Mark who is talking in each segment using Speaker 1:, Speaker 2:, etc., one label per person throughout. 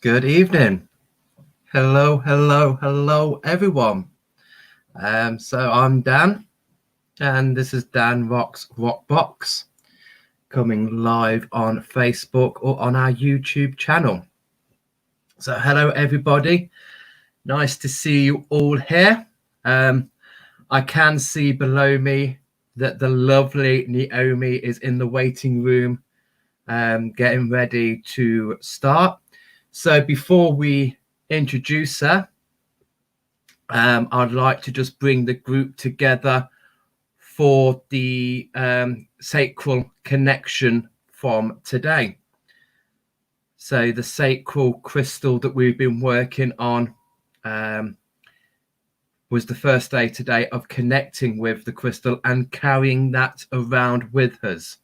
Speaker 1: Good evening. Hello, everyone. So I'm Dan, and this is Dan Rocks Rock Box, coming live on Facebook or on our YouTube channel. So hello, everybody. Nice to see you all here. I can see below me that the lovely Naomi is in the waiting room, getting ready to start. So before we introduce her, I'd like to just bring the group together for the sacral connection from today. So the sacral crystal that we've been working on was the first day today of connecting with the crystal and carrying that around with us.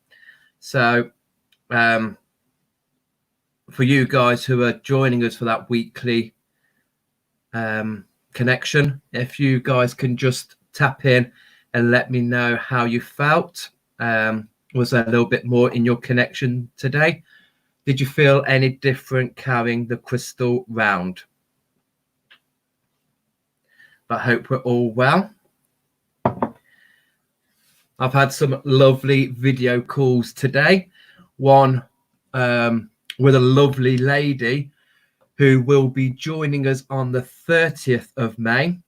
Speaker 1: So for you guys who are joining us for that weekly connection, if you guys can just tap in and let me know how you felt. Was there a little bit more in your connection today? Did you feel any different carrying the crystal round? I hope we're all well. I've had some lovely video calls today. One with a lovely lady who will be joining us on the 30th of May.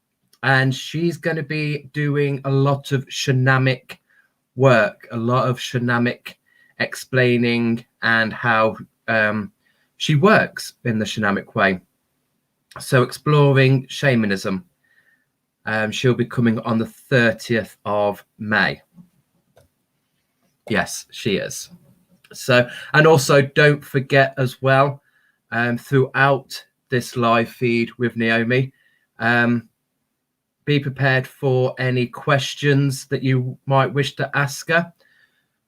Speaker 1: And she's going to be doing a lot of shamanic work, a lot of shamanic explaining and how she works in the shamanic way. So exploring shamanism. She'll be coming on the 30th of May. Yes, she is. So, and also don't forget as well, throughout this live feed with Naomi, be prepared for any questions that you might wish to ask her.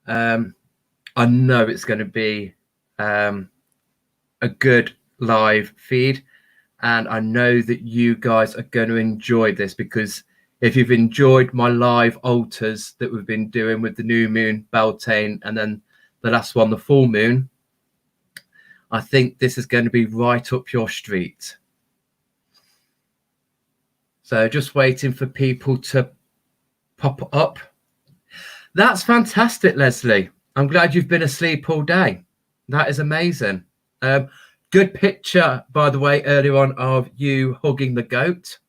Speaker 1: I know it's going to be a good live feed, and I know that you guys are going to enjoy this, because if you've enjoyed my live altars that we've been doing with the new moon, Beltane, and then the last one, the full moon, I think this is going to be right up your street. So just waiting for people to pop up. That's fantastic, Leslie. I'm glad you've been asleep all day. That is amazing. Good picture, by the way, earlier on of you hugging the goat.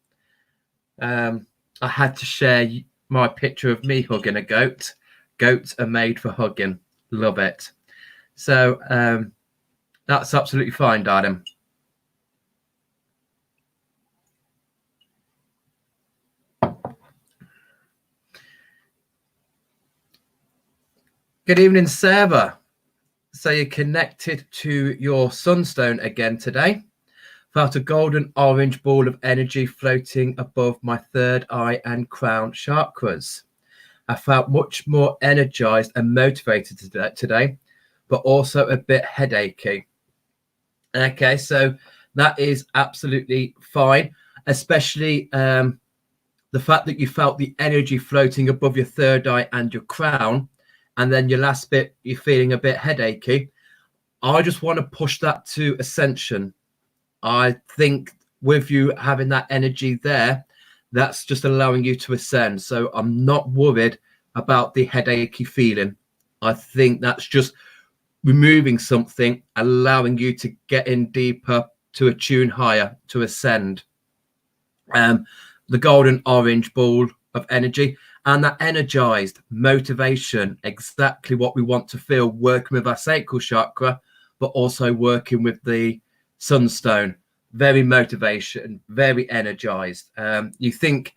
Speaker 1: I had to share my picture of me hugging a goat. Goats are made for hugging. Love it. So that's absolutely fine, darling. Good evening, Sarah. So you're connected to your sunstone again today. Felt a golden orange ball of energy floating above my third eye and crown chakras. I felt much more energized and motivated today, but also a bit headachy. Okay, so that is absolutely fine, especially the fact that you felt the energy floating above your third eye and your crown, and then your last bit, you're feeling a bit headachy. I just want to push that to ascension. I think with you having that energy there, that's just allowing you to ascend. So I'm not worried about the headachy feeling. I think that's just removing something, allowing you to get in deeper, to attune higher, to ascend. The golden orange ball of energy and that energized motivation, exactly what we want to feel, working with our sacral chakra, but also working with the sunstone. Very motivation, very energized. You think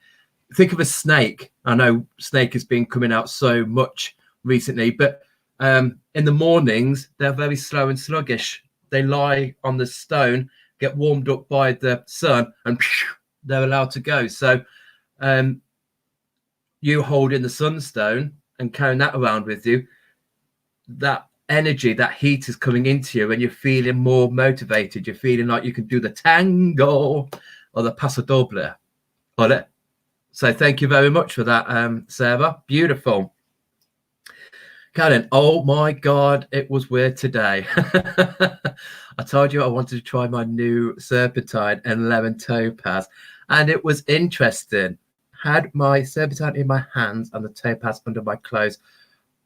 Speaker 1: of a snake. I know snake has been coming out so much recently, but in the mornings, they're very slow and sluggish. They lie on the stone, get warmed up by the sun, and they're allowed to go. So you holding the sunstone and carrying that around with you, that energy, that heat is coming into you, and you're feeling more motivated. You're feeling like you can do the tango or the paso doble. So thank you very much for that, Sarah. Beautiful. Karen, oh my God, it was weird today. I told you I wanted to try my new serpentine and lemon topaz, and it was interesting. Had my serpentine in my hands and the topaz under my clothes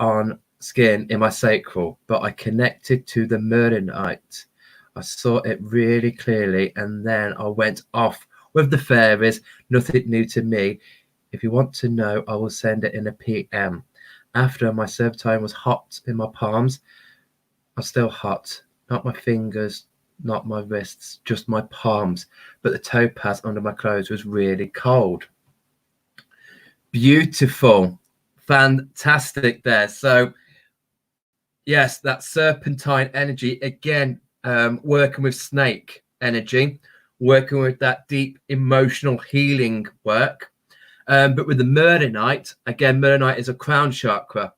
Speaker 1: on skin in my sacral, but I connected to the Merlinite. I saw it really clearly, and then I went off with the fairies. Nothing new to me. If you want to know, I will send it in a PM. After my serpentine was hot in my palms, are still hot, not my fingers, not my wrists, just my palms. But the topaz under my clothes was really cold. Beautiful, fantastic there. So, yes, that serpentine energy again, working with snake energy, working with that deep emotional healing work. But with the Merlinite, again, Merlinite is a crown chakra.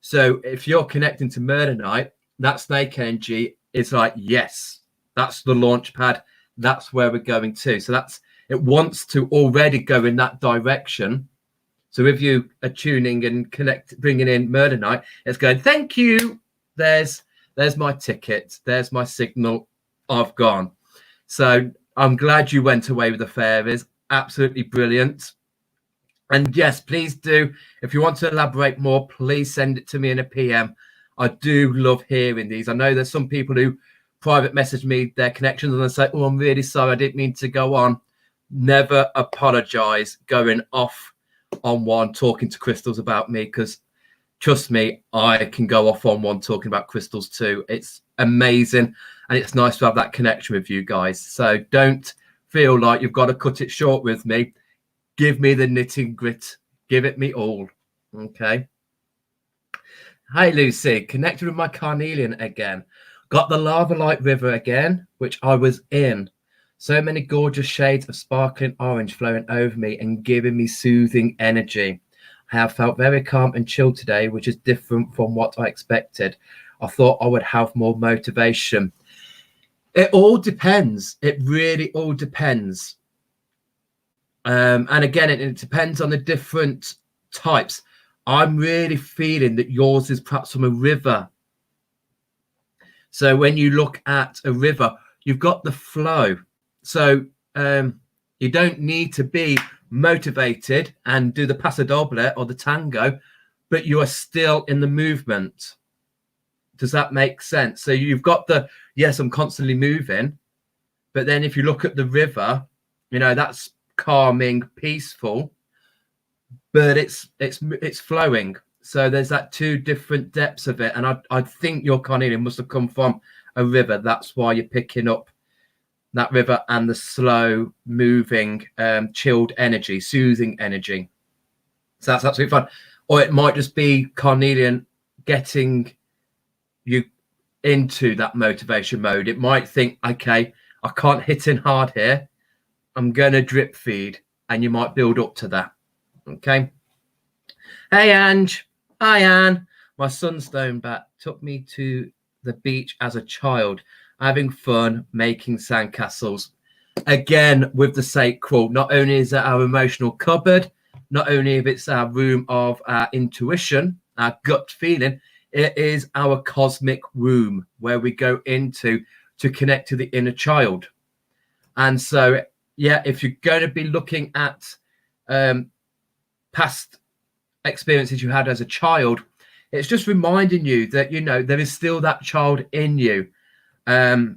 Speaker 1: So if you're connecting to Merlinite, that snake energy is like, yes, that's the launch pad. That's where we're going to. So it wants to already go in that direction. So if you are tuning and bringing in Merlinite, it's going, thank you. There's my ticket. There's my signal. I've gone. So I'm glad you went away with the fairies. Absolutely brilliant. And yes, please do. If you want to elaborate more, please send it to me in a PM. I do love hearing these. I know there's some people who private message me their connections and they say, oh, I'm really sorry. I didn't mean to go on. Never apologize going off on one, talking to crystals about me, because trust me, I can go off on one talking about crystals too. It's amazing. And it's nice to have that connection with you guys. So don't feel like you've got to cut it short with me. Give me the knitting grit. Give it me all. Okay. Hi, Lucy. Connected with my carnelian again. Got the lava light river again, which I was in. So many gorgeous shades of sparkling orange flowing over me and giving me soothing energy. I have felt very calm and chilled today, which is different from what I expected. I thought I would have more motivation. It all depends. It really all depends. And again, it depends on the different types. I'm really feeling that yours is perhaps from a river. So when you look at a river, you've got the flow. So you don't need to be motivated and do the paso doble or the tango, but you are still in the movement. Does that make sense? So you've got yes, I'm constantly moving. But then if you look at the river, that's calming, peaceful, but it's flowing. So there's that two different depths of it, and I think your carnelian must have come from a river. That's why you're picking up that river and the slow moving, chilled energy, soothing energy. So that's absolutely fine. Or it might just be carnelian getting you into that motivation mode. It might think, okay, I can't hit in hard here. I'm going to drip feed, and you might build up to that. Okay. Hey, Ange. Hi, Anne. My sunstone bat took me to the beach as a child, having fun making sandcastles. Again, with the sacral, not only is it our emotional cupboard, not only if it's our room of our intuition, our gut feeling, it is our cosmic room where we go into to connect to the inner child. And so, yeah, if you're going to be looking at past experiences you had as a child, it's just reminding you that, there is still that child in you. I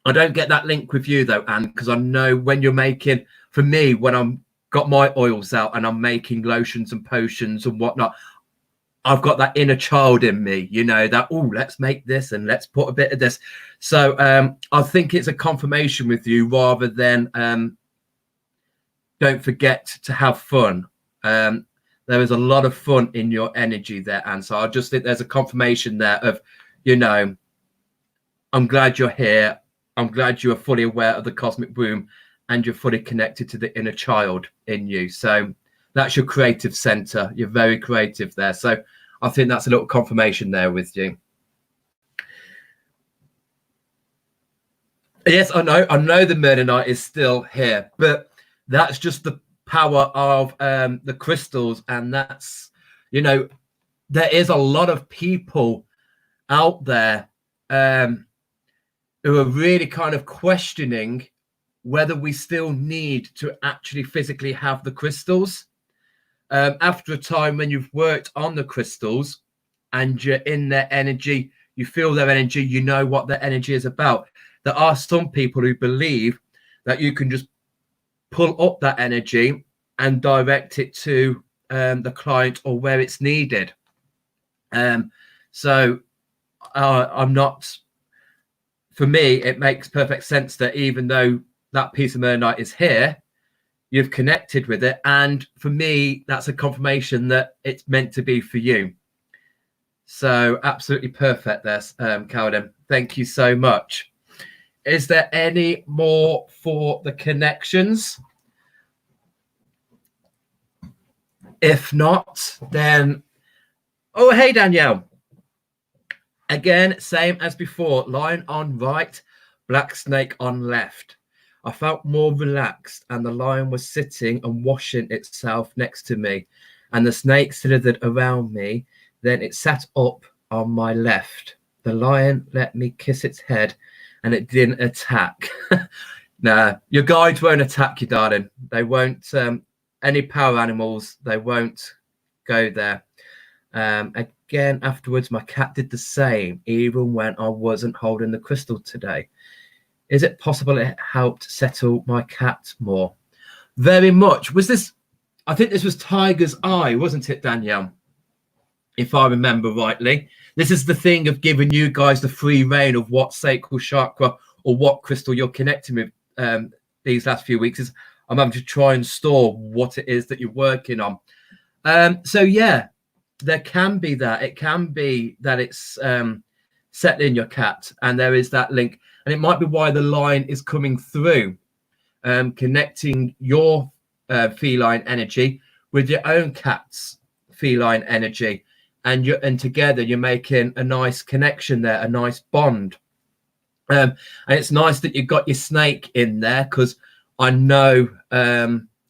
Speaker 1: don't get that link with you, though, Anne, because I know when you're making, for me, when I'm got my oils out and I'm making lotions and potions and whatnot, I've got that inner child in me, that, oh, let's make this and let's put a bit of this. So I think it's a confirmation with you rather than don't forget to have fun. There is a lot of fun in your energy there. And so I just think there's a confirmation there of, I'm glad you're here. I'm glad you are fully aware of the cosmic womb and you're fully connected to the inner child in you. So that's your creative center. You're very creative there. So I think that's a little confirmation there with you. Yes, I know the Merlinite is still here, but that's just the power of the crystals. And that's, there is a lot of people out there who are really kind of questioning whether we still need to actually physically have the crystals. After a time when you've worked on the crystals and you're in their energy, you feel their energy, you know what their energy is about. There are some people who believe that you can just pull up that energy and direct it to the client or where it's needed. So I'm not, for me, it makes perfect sense that even though that piece of Nomeart is here, you've connected with it. And for me, that's a confirmation that it's meant to be for you. So absolutely perfect there, Calvin. Thank you so much. Is there any more for the connections? If not, then... Oh, hey, Danielle. Again, same as before. Lion on right, black snake on left. I felt more relaxed, and the lion was sitting and washing itself next to me, and the snake slithered around me. Then it sat up on my left. The lion let me kiss its head, and it didn't attack. Nah, your guides won't attack you, darling. They won't. Any power animals, they won't go there. Again, afterwards, my cat did the same, even when I wasn't holding the crystal today. Is it possible it helped settle my cat more? Very much. Was this, I think this was Tiger's Eye, wasn't it, Danielle? If I remember rightly. This is the thing of giving you guys the free reign of what sacral chakra or what crystal you're connecting with these last few weeks. Is I'm having to try and store what it is that you're working on. So, yeah, there can be that. It can be that it's settling your cat, and there is that link. And it might be why the line is coming through, connecting your feline energy with your own cat's feline energy. And together you're making a nice connection there, a nice bond. And it's nice that you've got your snake in there, because I know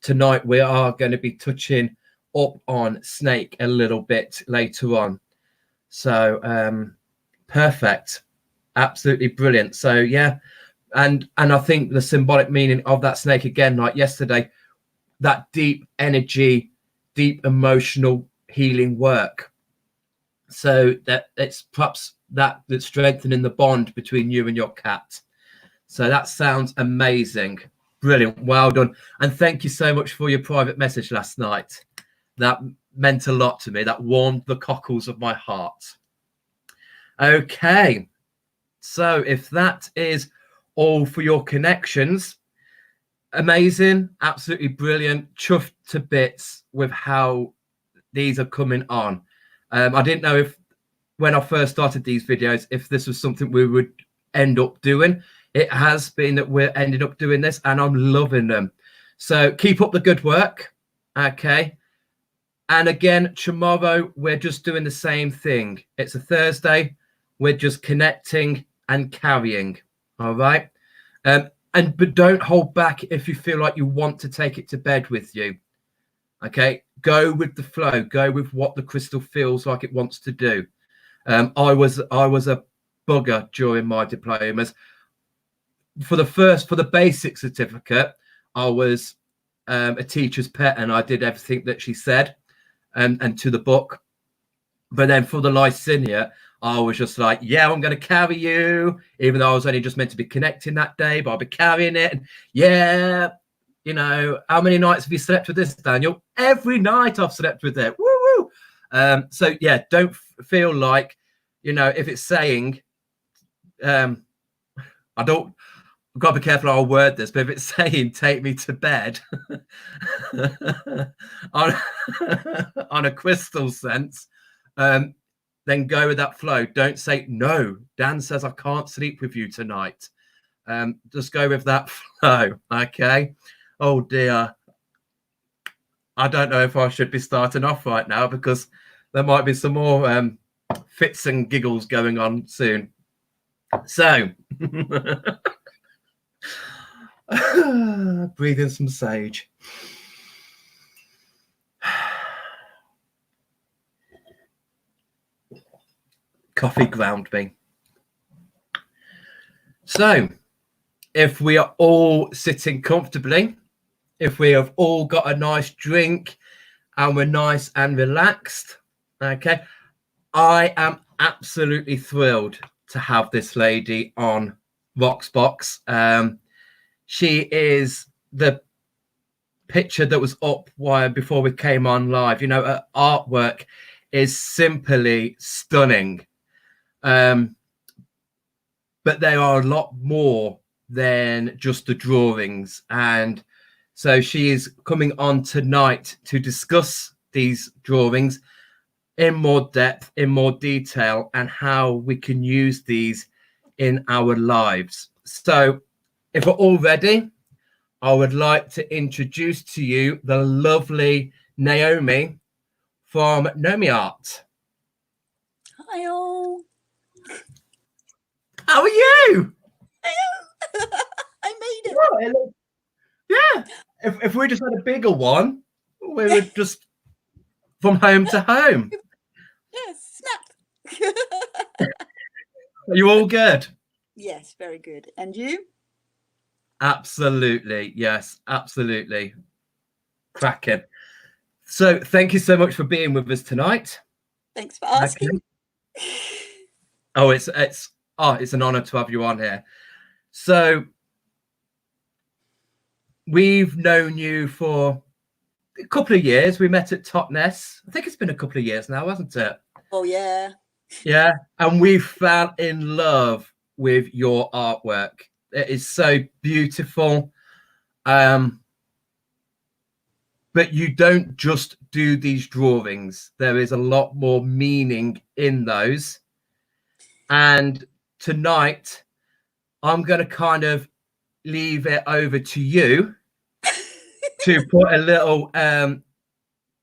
Speaker 1: tonight we are going to be touching up on snake a little bit later on. So perfect. Absolutely brilliant. So yeah, and I think the symbolic meaning of that snake, again, like yesterday, that deep energy, deep emotional healing work. So that it's perhaps that's strengthening the bond between you and your cat. So that sounds amazing. Brilliant. Well done. And thank you so much for your private message last night. That meant a lot to me. That warmed the cockles of my heart. Okay. So if that is all for your connections, amazing, absolutely brilliant, chuffed to bits with how these are coming on. I didn't know if, when I first started these videos, if this was something we would end up doing. It has been that we're ended up doing this, and I'm loving them. So keep up the good work. Okay. And again, tomorrow, we're just doing the same thing. It's a Thursday. We're just connecting and carrying. All right. But don't hold back if you feel like you want to take it to bed with you. Okay. Go with the flow. Go with what the crystal feels like it wants to do. I was a bugger during my diplomas. For the basic certificate, I was a teacher's pet, and I did everything that she said, and to the book. But then for the licentiate, I was just like, yeah, I'm going to carry you, even though I was only just meant to be connecting that day, but I'll be carrying it. And yeah, you know, how many nights have you slept with this, Daniel? Every night I've slept with it. Woo woo. So yeah, don't feel like, you know, if it's saying, I've got to be careful how I word this, but if it's saying take me to bed on a crystal sense, then go with that flow. Don't say, no, Dan says I can't sleep with you tonight. Just go with that flow. Okay. Oh dear. I don't know if I should be starting off right now, because there might be some more fits and giggles going on soon. So breathe in some sage. Coffee ground me. So, if we are all sitting comfortably, if we have all got a nice drink and we're nice and relaxed, okay, I am absolutely thrilled to have this lady on Voxbox. She is the picture that was up before we came on live. You know, her artwork is simply stunning. But there are a lot more than just the drawings. And so she is coming on tonight to discuss these drawings in more depth, in more detail, and how we can use these in our lives. So if we're all ready, I would like to introduce to you the lovely Naomi from Nomeart.
Speaker 2: Hi all.
Speaker 1: How are you?
Speaker 2: I made it.
Speaker 1: Yeah. If we just had a bigger one, we would just from home to home.
Speaker 2: Yes, snap.
Speaker 1: Are you all good?
Speaker 2: Yes, very good. And you?
Speaker 1: Absolutely. Yes, absolutely. Cracking. So thank you so much for being with us tonight.
Speaker 2: Thanks for asking.
Speaker 1: Okay. Oh, it's an honor to have you on here. So we've known you for a couple of years. We met at Totnes. I think it's been a couple of years now, hasn't it?
Speaker 2: Oh yeah.
Speaker 1: Yeah. And we fell in love with your artwork. It is so beautiful. But you don't just do these drawings. There is a lot more meaning in those. And tonight, I'm going to kind of leave it over to you to put a little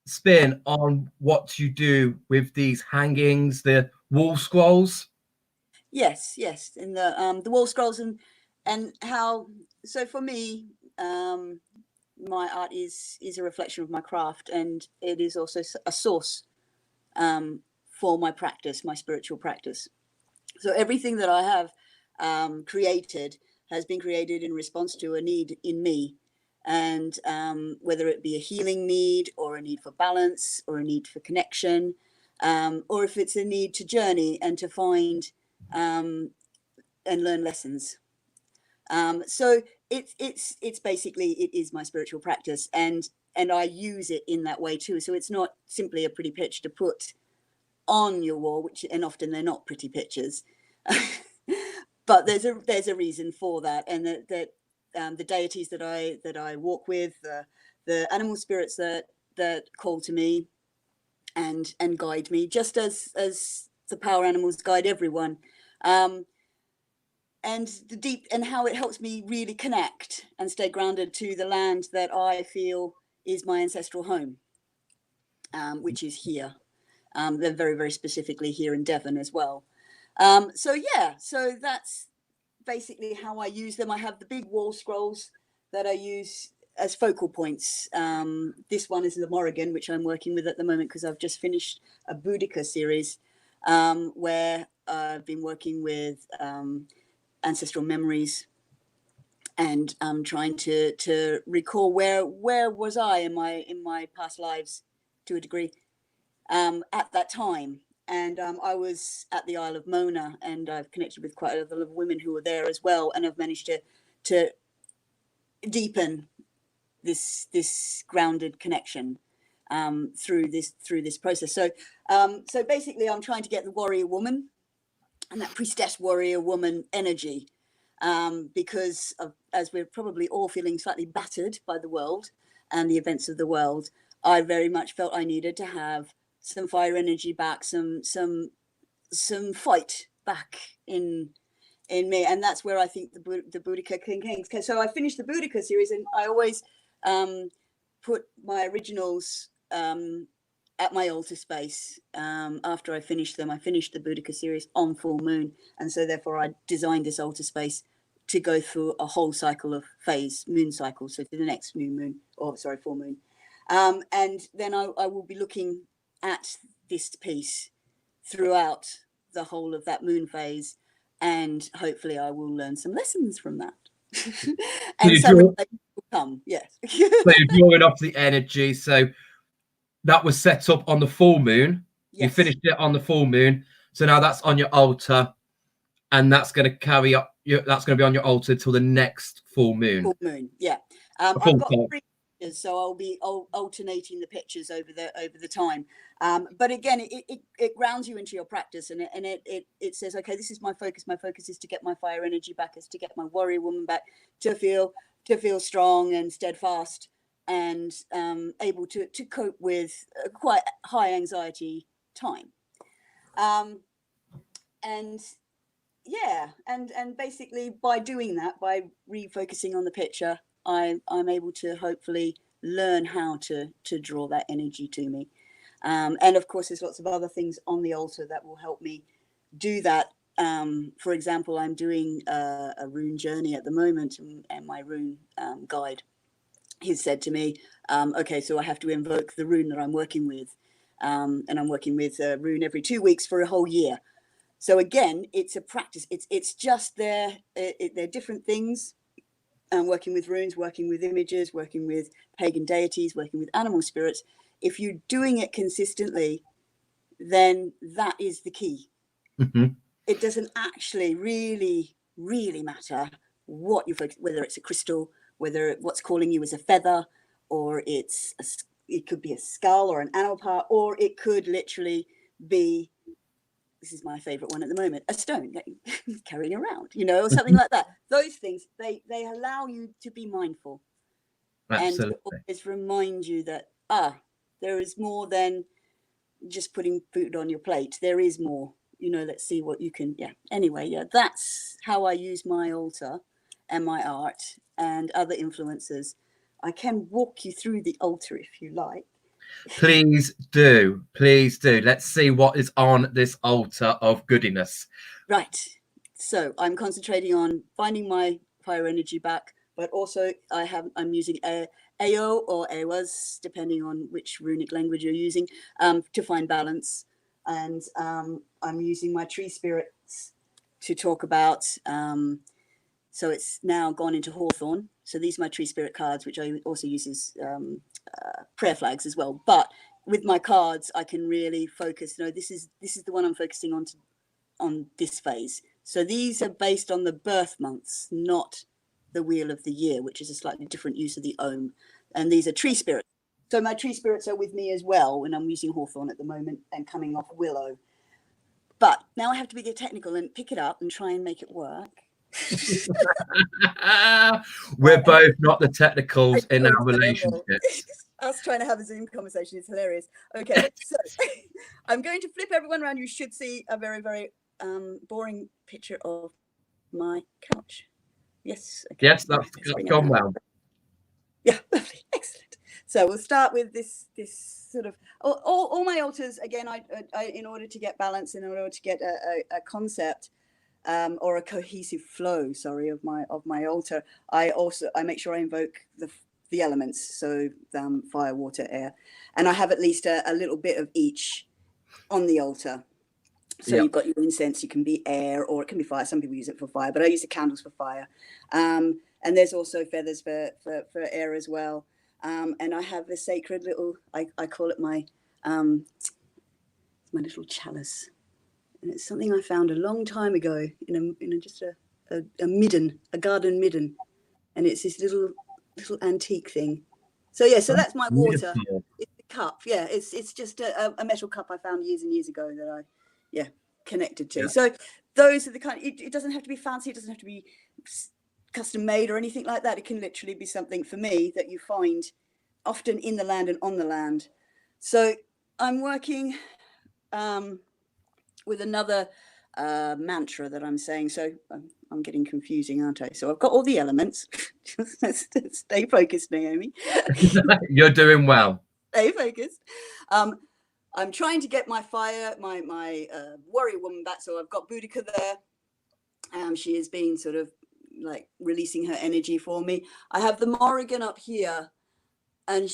Speaker 1: spin on what you do with these hangings, the wall scrolls.
Speaker 2: Yes. In the wall scrolls and how. So for me, my art is a reflection of my craft, and it is also a source for my practice, my spiritual practice. So everything that I have created has been created in response to a need in me. And whether it be a healing need or a need for balance or a need for connection, or if it's a need to journey and to find and learn lessons. So it's basically, it is my spiritual practice, and I use it in that way too. So it's not simply a pretty picture to put on your wall, and often they're not pretty pictures. But there's a reason for that, and that the deities that I walk with, the animal spirits that call to me and guide me, just as the power animals guide everyone, and how it helps me really connect and stay grounded to the land that I feel is my ancestral home, which is here. They're very, very specifically here in Devon as well. So that's basically how I use them. I have the big wall scrolls that I use as focal points. This one is the Morrigan, which I'm working with at the moment because I've just finished a Boudica series, where I've been working with ancestral memories, and I'm trying to recall where was I in my past lives to a degree, at that time. And I was at the Isle of Mona, and I've connected with quite a lot of women who were there as well, and I've managed to deepen this grounded connection through this process. So basically, I'm trying to get the warrior woman and that priestess warrior woman energy, because as we're probably all feeling slightly battered by the world and the events of the world, I very much felt I needed to have some fire energy back, some fight back in me, and that's where I think the Boudica Kings. So I finished the Boudica series, and I always put my originals at my altar space after I finished them. I finished the Boudica series on full moon, and so therefore I designed this altar space to go through a whole cycle of moon cycle, so to the next full moon. And then I will be looking at this piece throughout the whole of that moon phase, and hopefully I will learn some lessons from that. And some will come, yes.
Speaker 1: So you're drawing off the energy. So that was set up on the full moon.
Speaker 2: Yes.
Speaker 1: You finished it on the full moon. So now that's on your altar, and that's going to carry up. That's going to be on your altar till the next full moon.
Speaker 2: Full moon, yeah. I've got 3 pictures, so I'll be alternating the pictures over the time. But again, it grounds you into your practice, and it says, okay, this is my focus. My focus is to get my fire energy back, is to get my warrior woman back, to feel strong and steadfast, and able to cope with a quite high anxiety time. And yeah, and basically by doing that, by refocusing on the picture, I'm able to hopefully learn how to draw that energy to me. And of course, there's lots of other things on the altar that will help me do that. For example, I'm doing a rune journey at the moment, and my rune guide, he's said to me, okay, so I have to invoke the rune that I'm working with. And I'm working with a rune every 2 weeks for a whole year. So again, it's a practice. It's just they're different things. Working with runes, working with images, working with pagan deities, working with animal spirits. If you're doing it consistently, then that is the key.
Speaker 1: Mm-hmm.
Speaker 2: It doesn't actually really matter what you focus, whether it's a crystal, whether what's calling you is a feather, or it could be a skull or an animal part, or it could literally be, this is my favorite one at the moment, a stone that you're carrying around, or something like that. Those things, they allow you to be mindful. Absolutely. And always remind you that, there is more than just putting food on your plate. There is more, let's see what you can, Anyway, that's how I use my altar and my art and other influences. I can walk you through the altar if you like.
Speaker 1: Please do. Let's see what is on this altar of goodiness.
Speaker 2: Right. So I'm concentrating on finding my fire energy back, but also I'm using AO or AWAS, depending on which runic language you're using, to find balance. And I'm using my tree spirits to talk about. So it's now gone into Hawthorn. So these are my tree spirit cards, which I also use as prayer flags as well. But with my cards, I can really focus. This is the one I'm focusing on this phase. So these are based on the birth months, not the wheel of the year, which is a slightly different use of the Om. And these are tree spirits. So my tree spirits are with me as well when I'm using Hawthorn at the moment and coming off Willow. But now I have to be technical and pick it up and try and make it work.
Speaker 1: We're both not the technicals in our relationships.
Speaker 2: Us trying to have a Zoom conversation is hilarious. Okay, so I'm going to flip everyone around. You should see a very, very boring picture of my couch. Yes. Okay.
Speaker 1: Yes, that's gone well.
Speaker 2: Yeah, lovely, excellent. So we'll start with this sort of all my altars again. I in order to get balance, in order to get a concept. Or a cohesive flow, of my altar. I make sure I invoke the elements, so fire, water, air, and I have at least a little bit of each on the altar. So You've got your incense, you can be air or it can be fire. Some people use it for fire, but I use the candles for fire. And there's also feathers for air as well. And I have the sacred little, I call it my little chalice. And it's something I found a long time ago in just a midden, a garden midden, and it's this little antique thing. So so that's my water. It's a cup. Yeah, it's just a metal cup I found years and years ago that I connected to. Yeah. So those are the kind. It doesn't have to be fancy. It doesn't have to be custom made or anything like that. It can literally be something for me that you find often in the land and on the land. So I'm working. With another mantra that I'm saying. So I'm getting confusing, aren't I? So I've got all the elements. Stay focused, Naomi.
Speaker 1: You're doing well.
Speaker 2: Stay focused. I'm trying to get my fire, my warrior woman back. So I've got Boudica there. She is being sort of like releasing her energy for me. I have the Morrigan up here. And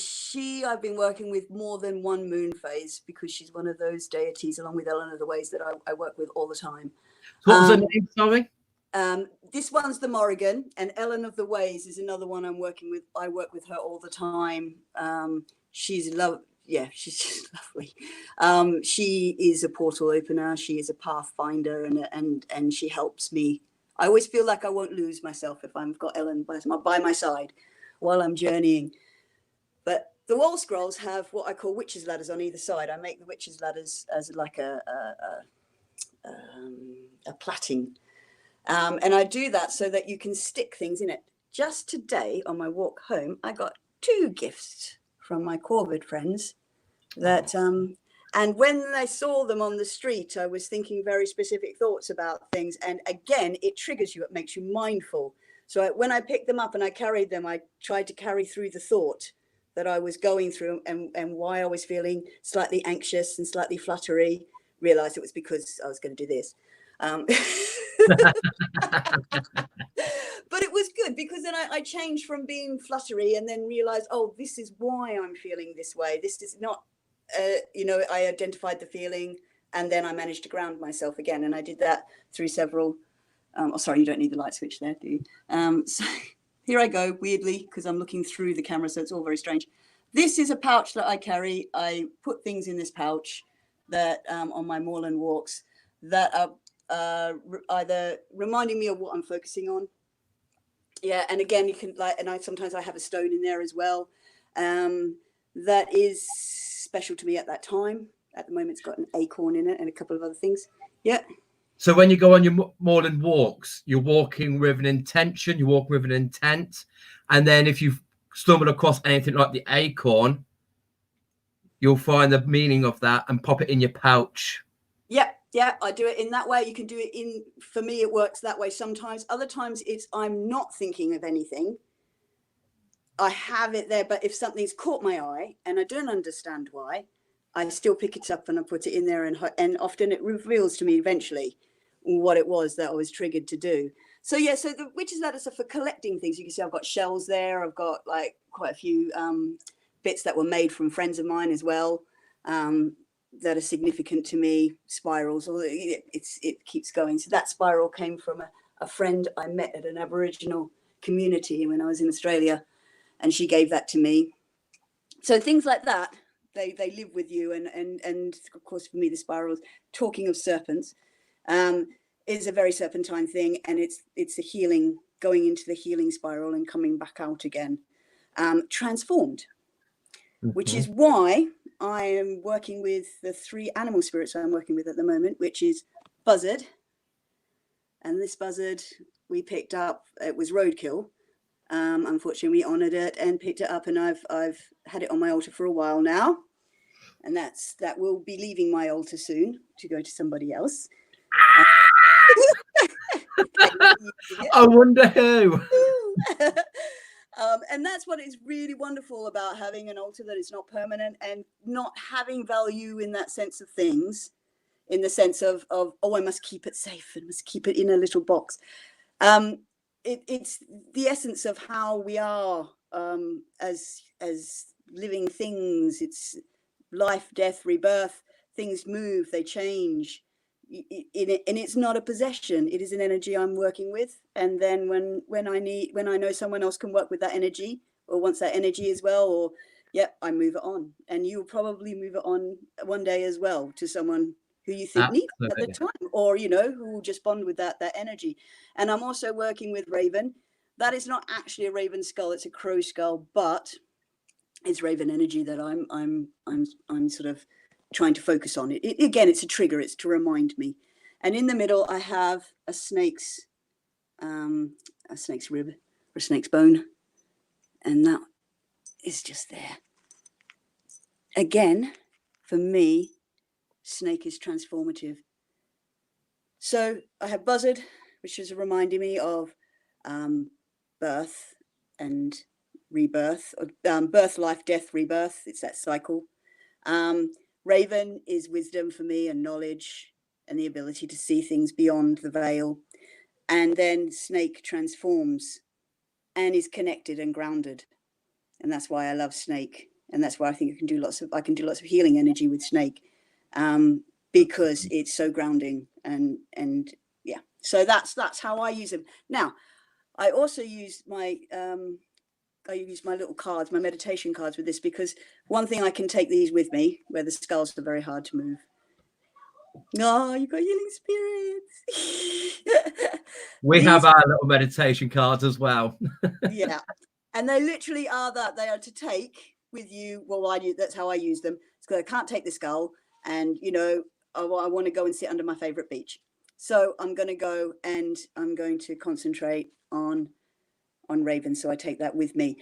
Speaker 2: I've been working with more than one moon phase, because she's one of those deities, along with Ellen of the Ways, that I work with all the time.
Speaker 1: So what was her name, sorry?
Speaker 2: This one's the Morrigan, and Ellen of the Ways is another one I'm working with. I work with her all the time. She's she's just lovely. She is a portal opener. She is a pathfinder, and she helps me. I always feel like I won't lose myself if I've got Ellen by my side while I'm journeying. But the wall scrolls have what I call witches' ladders on either side. I make the witches' ladders as like a plaiting. And I do that so that you can stick things in it. Just today on my walk home, I got 2 gifts from my Corvid friends that, and when I saw them on the street, I was thinking very specific thoughts about things. And again, it triggers you, it makes you mindful. So when I picked them up and I carried them, I tried to carry through the thought that I was going through, and why I was feeling slightly anxious and slightly fluttery. Realized it was because I was going to do this. But it was good, because then I changed from being fluttery and then realized, oh, this is why I'm feeling this way. This is not, I identified the feeling, and then I managed to ground myself again. And I did that through several, sorry, you don't need the light switch there, do you? So here I go, weirdly, because I'm looking through the camera, so it's all very strange. This is a pouch that I carry. I put things in this pouch that on my moorland walks that are either reminding me of what I'm focusing on. Yeah, and again, you can sometimes I have a stone in there as well. That is special to me at that time. At the moment, it's got an acorn in it and a couple of other things. Yeah.
Speaker 1: So when you go on your moorland walks, you're walking with an intention, you walk with an intent. And then if you stumble across anything like the acorn, you'll find the meaning of that and pop it in your pouch.
Speaker 2: Yeah, I do it in that way. You can do it for me, it works that way sometimes. Other times I'm not thinking of anything. I have it there, but if something's caught my eye and I don't understand why, I still pick it up and I put it in there, and often it reveals to me eventually what it was that I was triggered to do. So yeah, so the witches' ladders are for collecting things. You can see I've got shells there. I've got like quite a few bits that were made from friends of mine as well, that are significant to me. Spirals, or it keeps going. So that spiral came from a friend I met at an Aboriginal community when I was in Australia, and she gave that to me. So things like that, they live with you, and of course for me the spirals. Talking of serpents, is a very serpentine thing, and it's a healing, going into the healing spiral and coming back out again, transformed. Which is why I am working with the 3 animal spirits I'm working with at the moment, which is Buzzard. And this Buzzard we picked up, it was roadkill. Unfortunately, we honoured it and picked it up, and I've had it on my altar for a while now. And that will be leaving my altar soon to go to somebody else.
Speaker 1: I wonder who.
Speaker 2: And that's what is really wonderful about having an altar that is not permanent and not having value in that sense of things, in the sense of I must keep it safe and must keep it in a little box. It's the essence of how we are as living things. It's life, death, rebirth. Things move, they change. And it's not a possession, it is an energy I'm working with. And then when I know someone else can work with that energy or wants that energy as well, or I move it on. And you'll probably move it on one day as well to someone who you think needs it at the time, or who will just bond with that energy. And I'm also working with Raven. That is not actually a raven skull, it's a crow skull, but it's raven energy that I'm sort of trying to focus on. It again, it's a trigger, it's to remind me. And in the middle I have a snake's rib or a snake's bone, and that is just there. Again, for me, snake is transformative. So I have Buzzard, which is reminding me of birth and rebirth, birth, life, death, rebirth. It's that cycle. Raven is wisdom for me and knowledge and the ability to see things beyond the veil. And then snake transforms and is connected and grounded. and that's why I love snake, and that's why I think I can do lots of healing energy with snake, because it's so grounding, and yeah. So that's how I use them. Now, I also use my little cards, my meditation cards with this, because one thing, I can take these with me where the skulls are very hard to move. Oh, you've got healing spirits.
Speaker 1: We have our little meditation cards as well.
Speaker 2: Yeah. And they literally are that. They are to take with you. Well, that's how I use them. It's because I can't take the skull. And, I want to go and sit under my favorite beach. So I'm going to go and I'm going to concentrate on ravens. So I take that with me.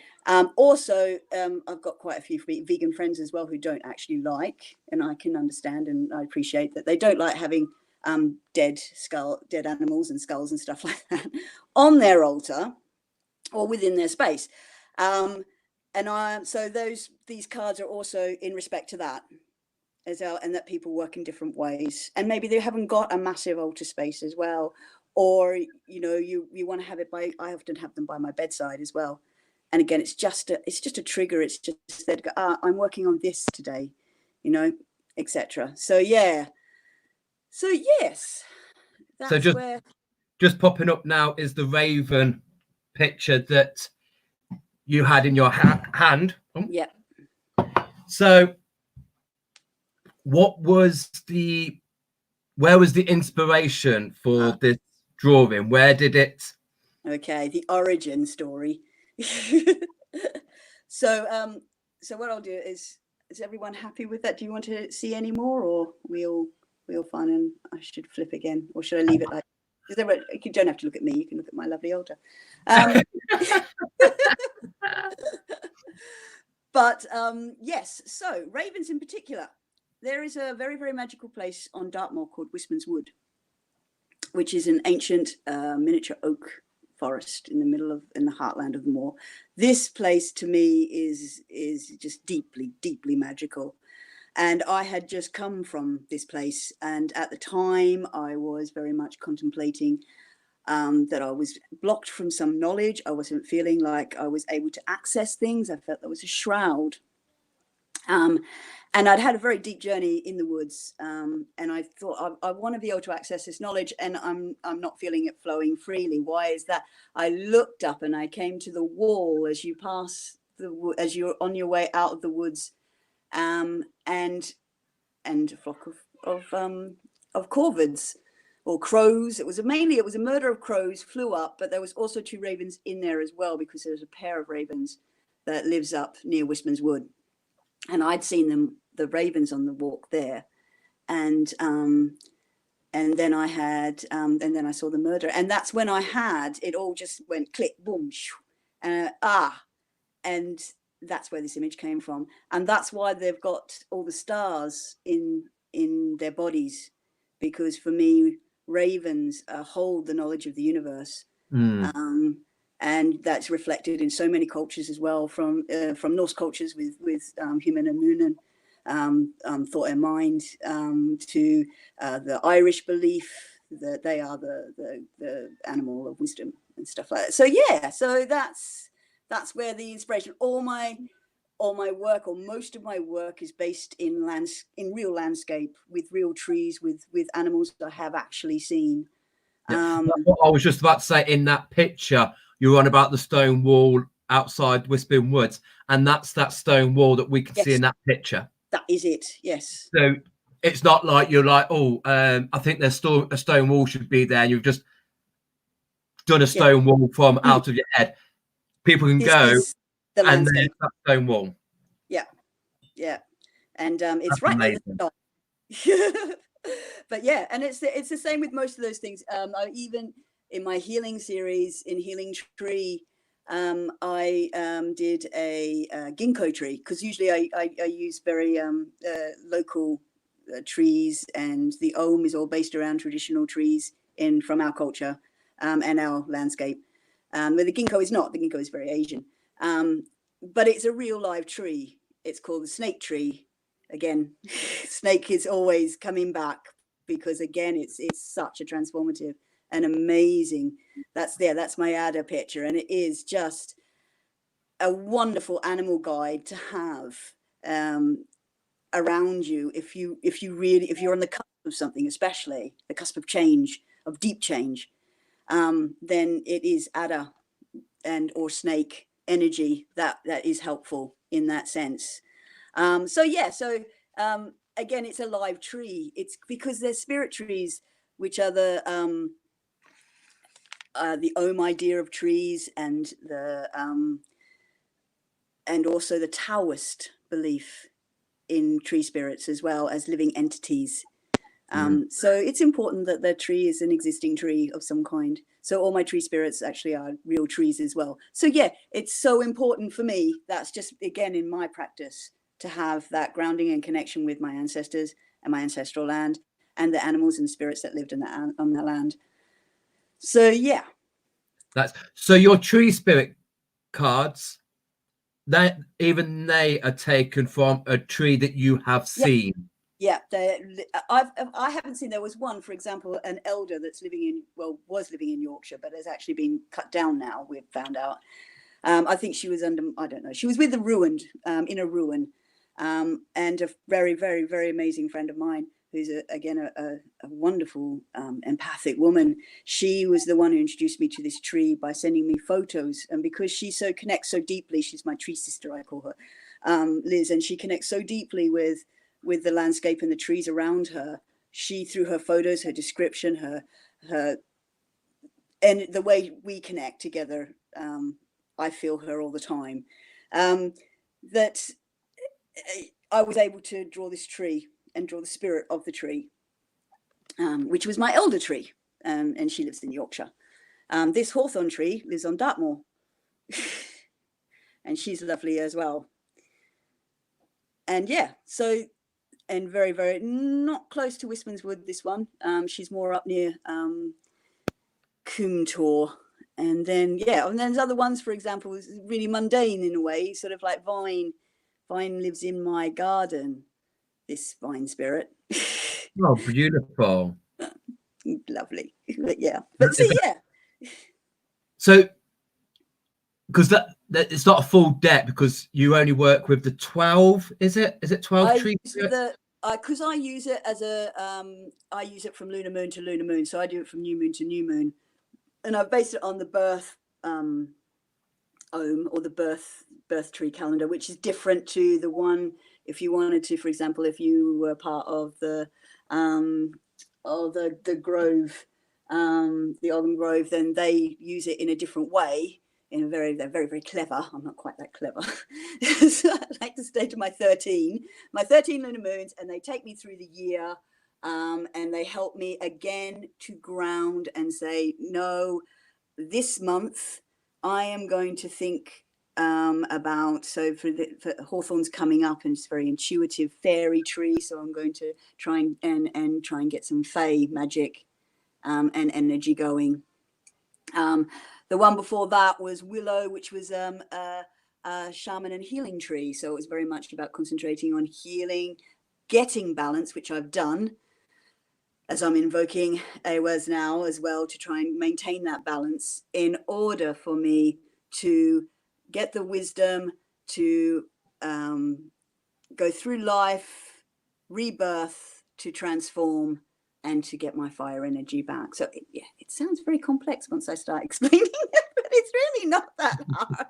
Speaker 2: Also, I've got quite a few vegan friends as well who don't actually like, and I can understand and I appreciate that they don't like having dead animals and skulls and stuff like that on their altar or within their space. So these cards are also in respect to that as well, and that people work in different ways, and maybe they haven't got a massive altar space as well, or you want to have it I often have them by my bedside as well. And again, it's just a trigger. It's just that I'm working on this today, etc. So yeah. So yes, that's where.
Speaker 1: Just popping up now is the raven picture that you had in your hand.
Speaker 2: Yeah.
Speaker 1: So where was the inspiration for this drawing? Where did it?
Speaker 2: Okay, the origin story. So what I'll do is everyone happy with that? Do you want to see any more, or we all fine? And I should flip again, or should I leave it like? You don't have to look at me. You can look at my lovely altar. But yes, so ravens in particular. There is a very, very magical place on Dartmoor called Wisman's Wood, which is an ancient miniature oak forest in the heartland of the moor. This place to me is just deeply, deeply magical. And I had just come from this place, and at the time I was very much contemplating that I was blocked from some knowledge. I wasn't feeling like I was able to access things. I felt there was a shroud. And I'd had a very deep journey in the woods, and I thought I want to be able to access this knowledge, and I'm not feeling it flowing freely. Why is that? I looked up and I came to the wall as you pass as you're on your way out of the woods, and a flock of corvids or crows. It was a murder of crows flew up, but there was also 2 ravens in there as well, because there's a pair of ravens that lives up near Wisman's Wood. And I'd seen the ravens on the walk there, and then I had, and then I saw the murder, and that's when it all just went click, boom, and that's where this image came from, and that's why they've got all the stars in their bodies, because for me, ravens hold the knowledge of the universe. And that's reflected in so many cultures as well, from Norse cultures with human and moon and thought and mind, to the Irish belief that they are the animal of wisdom and stuff like that. So yeah, so that's where the inspiration. All my work, or most of my work, is based in real landscape, with real trees, with animals that I have actually seen.
Speaker 1: What I was just about to say, in that picture, you're on about the stone wall outside Wisbin Woods, and that's that stone wall that we can see in that picture.
Speaker 2: That is it, yes.
Speaker 1: So it's not like you're like, I think there's still a stone wall should be there, and you've just done a stone wall from out of your head. People can go and there's that stone wall.
Speaker 2: Yeah. And it's right near the top. But yeah, and it's the same with most of those things. I even in my healing series in Healing Tree, I did a ginkgo tree, because usually I use very local trees, and the Om is all based around traditional trees from our culture and our landscape. But the ginkgo is not. The ginkgo is very Asian, but it's a real live tree. It's called the snake tree. Again, snake is always coming back, because again, it's such a transformative and amazing. That's my Ada picture, and it is just a wonderful animal guide to have around you if you're on the cusp of something, especially the cusp of change, of deep change. Then it is adder and or snake energy that is helpful in that sense. So again, it's a live tree. It's because they're spirit trees, which are the Om idea of trees, and also the Taoist belief in tree spirits as well as living entities. So it's important that the tree is an existing tree of some kind. So all my tree spirits actually are real trees as well. So yeah, it's so important for me. That's just, again, in my practice, to have that grounding and connection with my ancestors and my ancestral land and the animals and spirits that lived on that land. So yeah.
Speaker 1: So your tree spirit cards, that even they are taken from a tree that you have seen.
Speaker 2: Yeah, I haven't seen. There was one, for example, an elder that's was living in Yorkshire, but has actually been cut down now. We've found out. I think she was under, I don't know. She was with the ruined, in a ruin, and a very, very, very amazing friend of mine, who's again a wonderful empathic woman. She was the one who introduced me to this tree by sending me photos, and because she connects so deeply, she's my tree sister, I call her, Liz, and she connects so deeply with the landscape and the trees around her. She, through her photos, her description, her and the way we connect together, I feel her all the time. That I was able to draw this tree and draw the spirit of the tree, which was my elder tree, and she lives in Yorkshire. This hawthorn tree lives on Dartmoor, and she's lovely as well. And yeah, so, and very, very not close to Wistman's Wood, this one. She's more up near Coombe. And then, yeah, and then there's other ones, for example, is really mundane in a way, sort of like Vine. Vine lives in my garden, this vine spirit.
Speaker 1: Oh, beautiful.
Speaker 2: Lovely. But yeah. But see, yeah.
Speaker 1: So, because that it's not a full deck, because you only work with the 12, is it? Is it 12 trees?
Speaker 2: Because I use it as I use it from lunar moon to lunar moon. So I do it from new moon to new moon. And I've based it on the birth Om, or the birth tree calendar, which is different to the one, if you wanted to, for example, if you were part of the grove, the Ogham Grove, then they use it in a different way. They're very, very clever. I'm not quite that clever. So I like to stay to my 13 lunar moons, and they take me through the year. And they help me again to ground and say, no, this month I am going to think about, so for Hawthorn's coming up, and it's very intuitive fairy tree, so I'm going to try and get some fae magic and energy going. The one before that was Willow, which was a shaman and healing tree, so it was very much about concentrating on healing, getting balance, which I've done, as I'm invoking Awaz now as well, to try and maintain that balance in order for me to get the wisdom to go through life, rebirth, to transform, and to get my fire energy back. So it sounds very complex once I start explaining it, but it's really not that hard.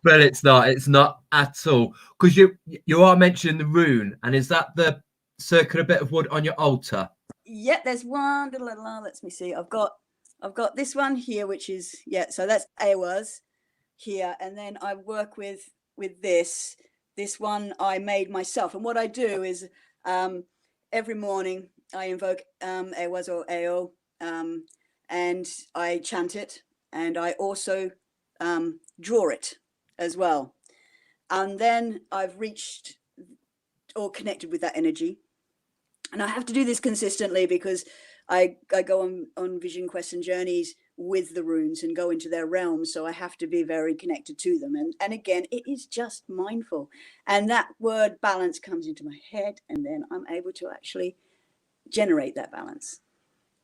Speaker 1: But it's not at all, because you are mentioning the rune, and is that the circular bit of wood on your altar?
Speaker 2: Yeah, there's one. Let me see. I've got this one here, which is, yeah. So that's Awaz here, and then I work with this one I made myself. And what I do is every morning I invoke Awaz or Ao, and I chant it, and I also draw it as well. And then I've reached or connected with that energy. And I have to do this consistently because I go on vision quests and journeys with the runes and go into their realms. So I have to be very connected to them. And again, it is just mindful. And that word balance comes into my head, and then I'm able to actually generate that balance,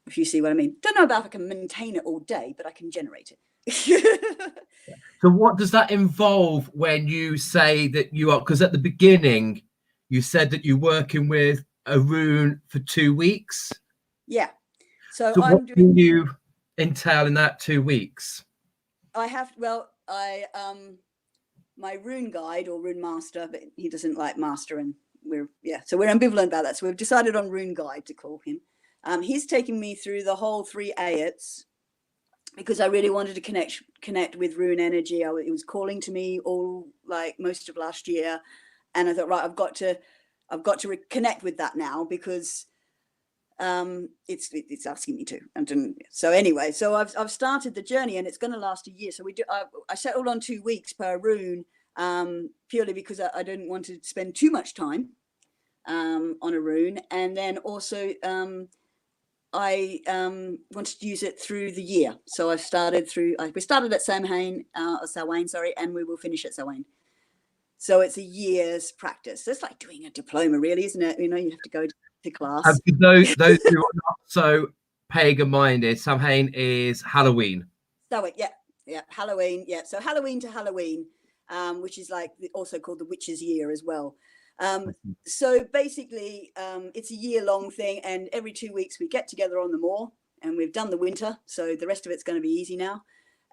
Speaker 2: if you see what I mean. Don't know about if I can maintain it all day, but I can generate it.
Speaker 1: So what does that involve when you say that you are, because at the beginning you said that you're working with a rune for 2 weeks.
Speaker 2: Yeah. So
Speaker 1: So what
Speaker 2: I'm doing,
Speaker 1: can you entail in that 2 weeks?
Speaker 2: I have, well, my rune guide or rune master, but he doesn't like master, and so we're ambivalent about that. So we've decided on rune guide to call him. He's taking me through the whole 3 ayats because I really wanted to connect with rune energy. It was calling to me all, like, most of last year, and I thought, right, I've got to connect with that now, because it's asking me to. And so anyway, so I've started the journey, and it's going to last a year. So I settled on 2 weeks per rune, purely because I didn't want to spend too much time on a rune, and then also I wanted to use it through the year. So we started at Samhain, sorry, and we will finish at Samhain. So it's a year's practice. It's like doing a diploma, really, isn't it? You have to go to class.
Speaker 1: Those who are not so pagan minded, Samhain is Halloween.
Speaker 2: So yeah, Halloween, yeah. So Halloween to Halloween, which is like also called the Witch's Year as well. So basically, it's a year-long thing, and every 2 weeks we get together on the moor, and we've done the winter, so the rest of it's going to be easy now.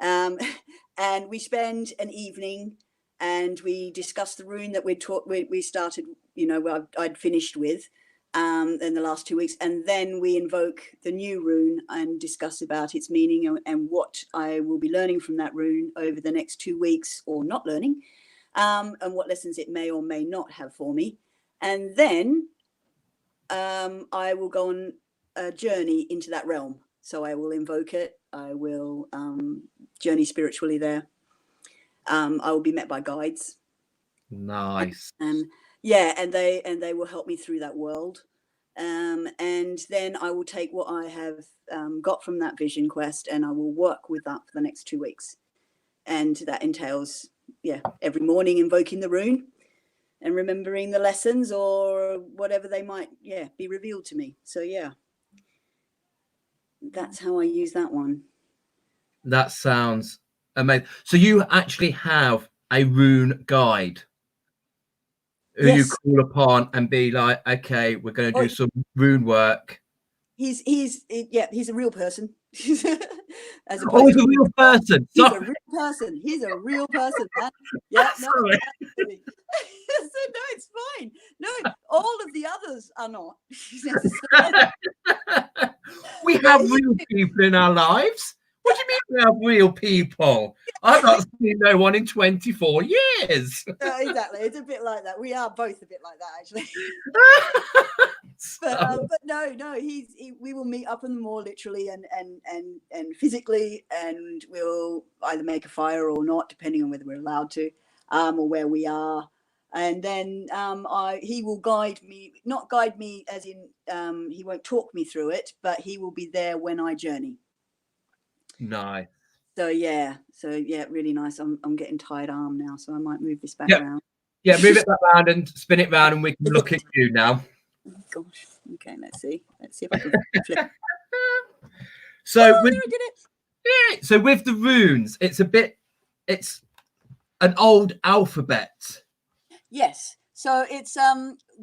Speaker 2: And we spend an evening, and we discuss the rune that we started, I'd finished with in the last 2 weeks, and then we invoke the new rune and discuss about its meaning and what I will be learning from that rune over the next 2 weeks, or not learning, and what lessons it may or may not have for me. And then I will go on a journey into that realm. So I will invoke it. I will journey spiritually there. I will be met by guides.
Speaker 1: Nice.
Speaker 2: And they will help me through that world. And then I will take what I have got from that vision quest, and I will work with that for the next 2 weeks. And that entails, every morning invoking the rune and remembering the lessons or whatever they might, be revealed to me. So that's how I use that one.
Speaker 1: That sounds amazing. So you actually have a rune guide who you call upon and be like, okay, we're going to do some rune work.
Speaker 2: He's a real person.
Speaker 1: He's a real person.
Speaker 2: He's a real person. He's a real person, man. Yeah, no, absolutely. So no, it's fine. No, all of the others are not.
Speaker 1: We have real people in our lives. What do you mean we have real people? I've not seen no one in 24 years.
Speaker 2: Exactly. It's a bit like that. We are both a bit like that, actually. But no, we will meet up on the moor, literally and physically, and we'll either make a fire or not, depending on whether we're allowed to, or where we are. And then he will not guide me as in he won't talk me through it, but he will be there when I journey.
Speaker 1: Nice.
Speaker 2: So really nice. I'm getting tired arm now, so I might move this back around.
Speaker 1: Yeah, move it back round and spin it round, and we can look at you now.
Speaker 2: Oh, gosh. Okay, let's see if I can flip.
Speaker 1: So
Speaker 2: I did it.
Speaker 1: Yeah, so with the runes, it's an old alphabet.
Speaker 2: Yes. So it's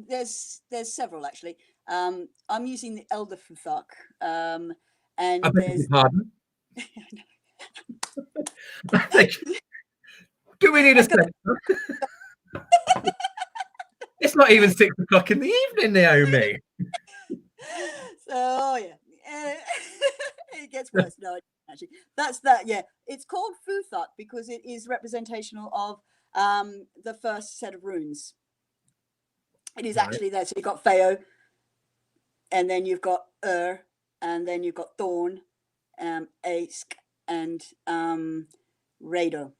Speaker 2: there's several, actually. I'm using the Elder Futhak, and
Speaker 1: I beg your pardon. Do we need a second? It's not even 6 o'clock in the evening, Naomi.
Speaker 2: So it gets worse. No, actually, that's that. Yeah, it's called Futhak because it is representational of the first set of runes. It is actually there. So you've got Feo, and then you've got and then you've got Thorn, Ask, and Rado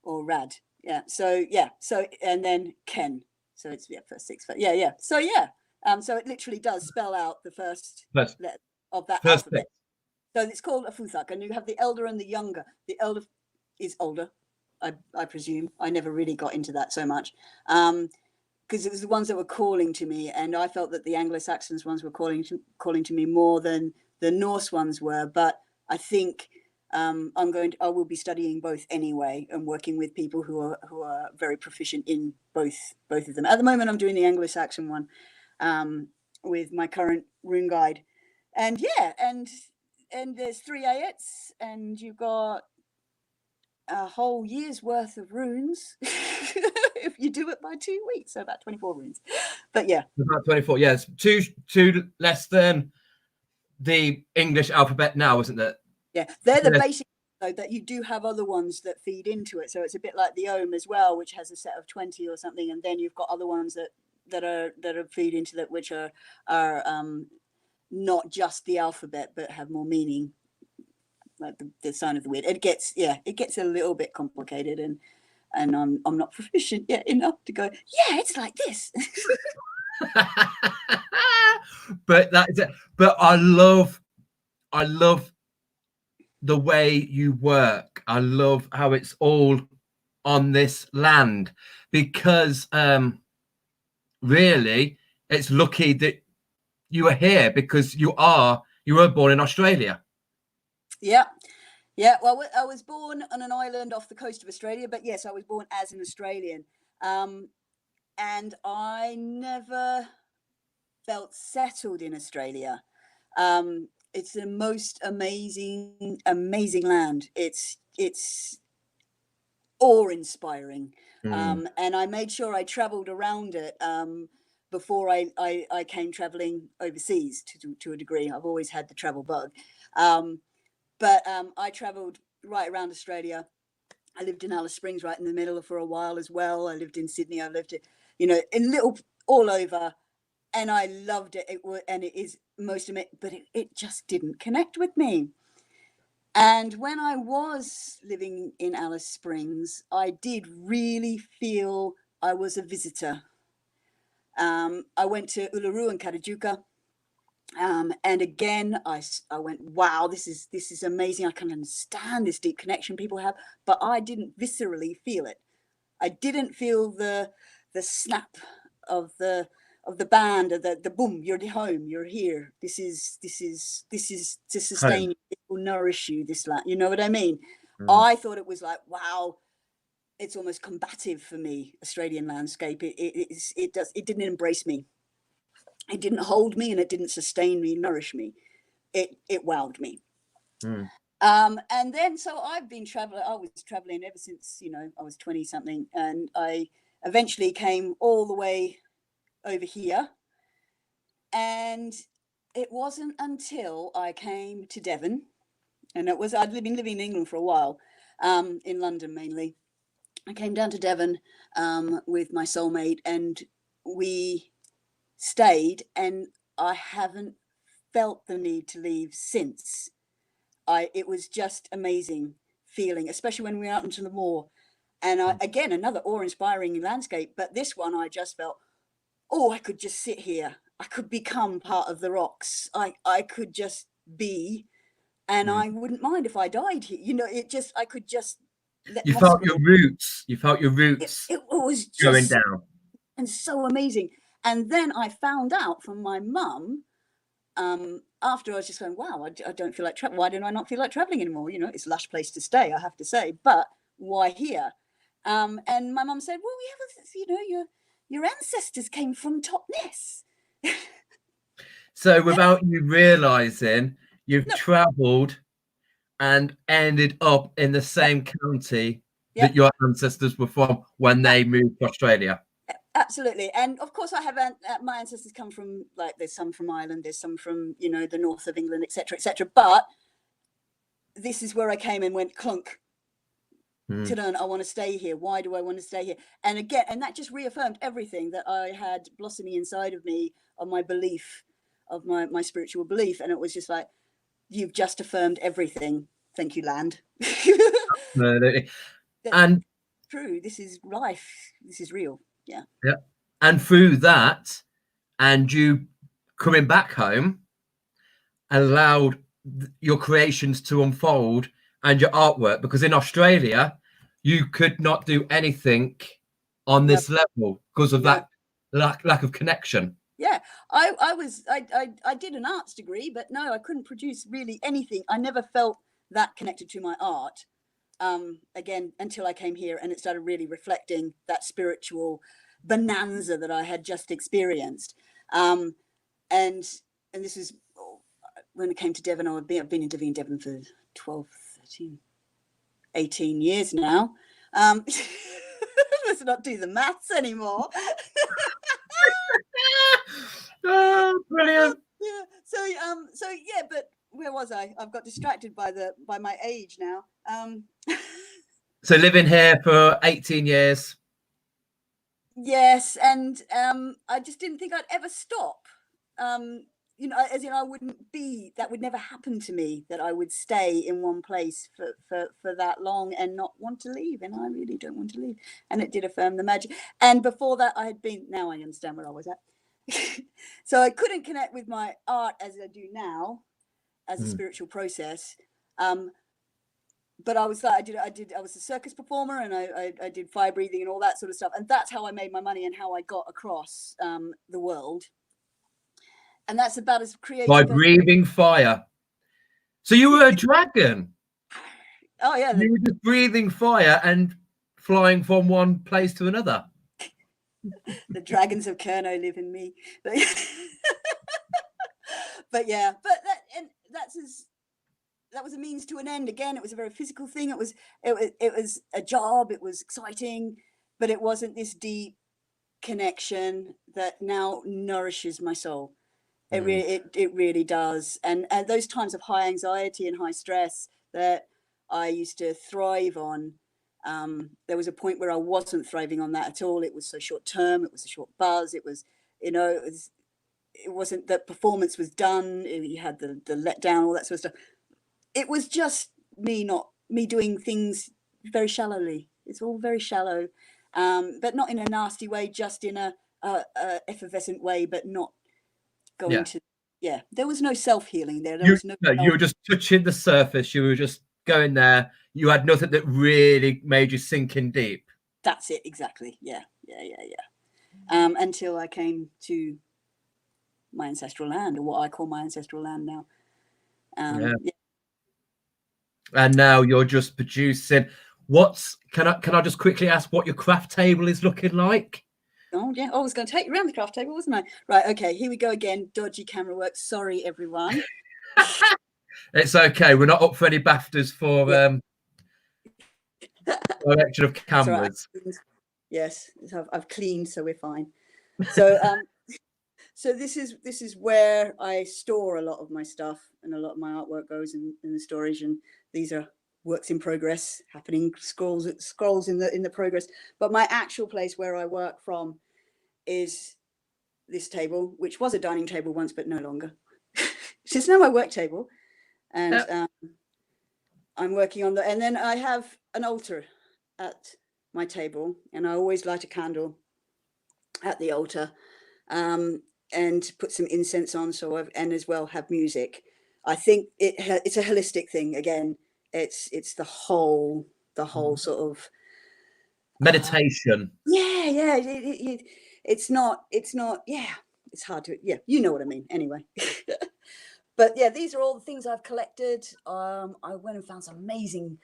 Speaker 2: or Rad. Yeah. So and then Ken. So it's first 6. Yeah. So so it literally does spell out the first letter of that alphabet. So it's called a Futhak, and you have the elder and the younger. The elder is older, I presume. I never really got into that so much, because it was the ones that were calling to me, and I felt that the Anglo-Saxons ones were calling to me more than the Norse ones were. But I think I will be studying both anyway, and working with people who are very proficient in both of them. At the moment, I'm doing the Anglo-Saxon one with my current rune guide, and yeah, and there's 3 ayats, and you've got a whole year's worth of runes if you do it by 2 weeks, so about 24 runes. But yeah,
Speaker 1: about 24. Yes, two less than the English alphabet now, isn't it?
Speaker 2: Yeah, they're the basic, though, that you do have other ones that feed into it. So it's a bit like the Ohm as well, which has a set of 20 or something, and then you've got other ones that are feed into that, which are not just the alphabet but have more meaning, like the sign of the weird. It gets a little bit complicated, and I'm not proficient yet enough to go, yeah, it's like this.
Speaker 1: But that is it. But I love the way you work. I love how it's all on this land, because really it's lucky that you are here, because you were born in Australia.
Speaker 2: Yeah. Well, I was born on an island off the coast of Australia, but yes, I was born as an Australian, and I never felt settled in Australia. It's the most amazing land. It's awe-inspiring, and I made sure I traveled around it before I came traveling overseas to a degree. I've always had the travel bug, but I traveled right around Australia. I lived in Alice Springs right in the middle for a while as well. I lived in Sydney. I lived, in little all over, and I loved it. It is most of it, but it just didn't connect with me. And when I was living in Alice Springs, I did really feel I was a visitor. I went to Uluru and Karajuka. And again, I went, wow, this is amazing. I can understand this deep connection people have, but I didn't viscerally feel it. I didn't feel the snap of the band, or the boom, you're home, you're here. This is to sustain you. It will nourish you, this land. You know what I mean? I thought it was like, wow, it's almost combative for me, Australian landscape. It didn't embrace me. It didn't hold me, and it didn't sustain me, nourish me. It wowed me. And then, so I've been traveling. I was traveling ever since, I was 20 something, and I eventually came all the way over here. And it wasn't until I came to Devon, and I'd been living in England for a while, in London mainly. I came down to Devon with my soulmate, and we stayed, and I haven't felt the need to leave since. It was just amazing feeling, especially when we were out into the moor. And again, another awe-inspiring landscape, but this one I just felt, I could just sit here. I could become part of the rocks. I could just be, and I wouldn't mind if I died here. I could just let
Speaker 1: you felt your roots. You felt your roots.
Speaker 2: It was just
Speaker 1: going down,
Speaker 2: and so amazing. And then I found out from my mum, after I was just going, wow, I don't feel like traveling. Why don't I not feel like traveling anymore? It's a lush place to stay, I have to say, but why here? And my mum said, well, we have your ancestors came from Totnes.
Speaker 1: So without you realizing, you've traveled and ended up in the same county that your ancestors were from when they moved to Australia.
Speaker 2: Absolutely. And of course I have my ancestors come from, like, there's some from Ireland, there's some from the north of England, etc., but this is where I came and went clunk to learn. I want to stay here. Why do I want to stay here? And again, and that just reaffirmed everything that I had blossoming inside of me, of my belief, of my spiritual belief. And it was just like, you've just affirmed everything. Thank you, land.
Speaker 1: Absolutely. And
Speaker 2: true, this is life, this is real. Yeah.
Speaker 1: And through that, and you coming back home, allowed your creations to unfold and your artwork, because in Australia you could not do anything on this level because of that lack of connection.
Speaker 2: I did an arts degree, but no, I couldn't produce really anything. I never felt that connected to my art, again, until I came here and it started really reflecting that spiritual bonanza that I had just experienced. And this is when it came to Devon. I've been in Devon for 12, 13, 18 years now. Let's not do the maths anymore.
Speaker 1: Oh, brilliant.
Speaker 2: Yeah. So yeah, but where was I? I've got distracted by my age now.
Speaker 1: So living here for 18 years.
Speaker 2: Yes, and I just didn't think I'd ever stop. You know, as in, that would never happen to me, that I would stay in one place for that long and not want to leave. And I really don't want to leave. And it did affirm the magic. And before that, now I understand where I was at. So I couldn't connect with my art as I do now, as a spiritual process. But I was like, I was a circus performer, and I did fire breathing and all that sort of stuff. And that's how I made my money and how I got across the world. And that's about as creative
Speaker 1: by breathing fire. So you were a dragon.
Speaker 2: Oh yeah,
Speaker 1: you were just breathing fire and flying from one place to another.
Speaker 2: The dragons of Cornock live in me. But yeah, that was a means to an end. Again, it was a very physical thing. It was a job. It was exciting, but it wasn't this deep connection that now nourishes my soul. It really does. And those times of high anxiety and high stress that I used to thrive on, there was a point where I wasn't thriving on that at all. It was so short term. It was a short buzz. It was, it wasn't that performance was done. You had the letdown, all that sort of stuff. It was just me doing things very shallowly. It's all very shallow, but not in a nasty way, just in a effervescent way, but not going to. Yeah, there was no self-healing there.
Speaker 1: You were just touching the surface. You were just going there. You had nothing that really made you sink in deep.
Speaker 2: That's it, exactly. Yeah. Until I came to my ancestral land, or what I call my ancestral land now. Yeah.
Speaker 1: And now you're just producing. Can I just quickly ask what your craft table is looking like?
Speaker 2: Oh yeah, I was going to take you around the craft table, wasn't I? Right, okay, here we go again. Dodgy camera work. Sorry, everyone.
Speaker 1: It's okay. We're not up for any BAFTAs for direction of cameras.
Speaker 2: Right. Yes, I've cleaned, so we're fine. So so this is where I store a lot of my stuff, and a lot of my artwork goes in the storage, and these are works in progress happening, scrolls in the progress. But my actual place where I work from is this table, which was a dining table once, but no longer. It's now my work table, and I'm working on and then I have an altar at my table, and I always light a candle at the altar, and put some incense on, and as well have music. I think it's a holistic thing. Again, it's the whole sort of
Speaker 1: meditation.
Speaker 2: It's not. Yeah, it's hard to. Yeah, you know what I mean. Anyway, but yeah, these are all the things I've collected. I went and found some amazing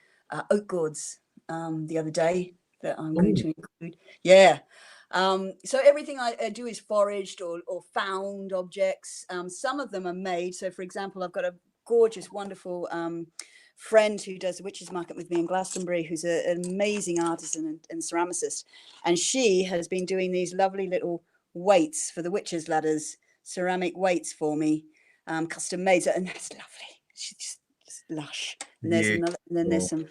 Speaker 2: oak gourds the other day that I'm going to include. Yeah. So everything I do is foraged or found objects. Some of them are made. So, for example, I've got a gorgeous, wonderful friend who does the witches market with me in Glastonbury, who's an amazing artisan and ceramicist, and she has been doing these lovely little weights for the witches ladders, ceramic weights for me, custom made. And that's lovely. She's just lush. And there's some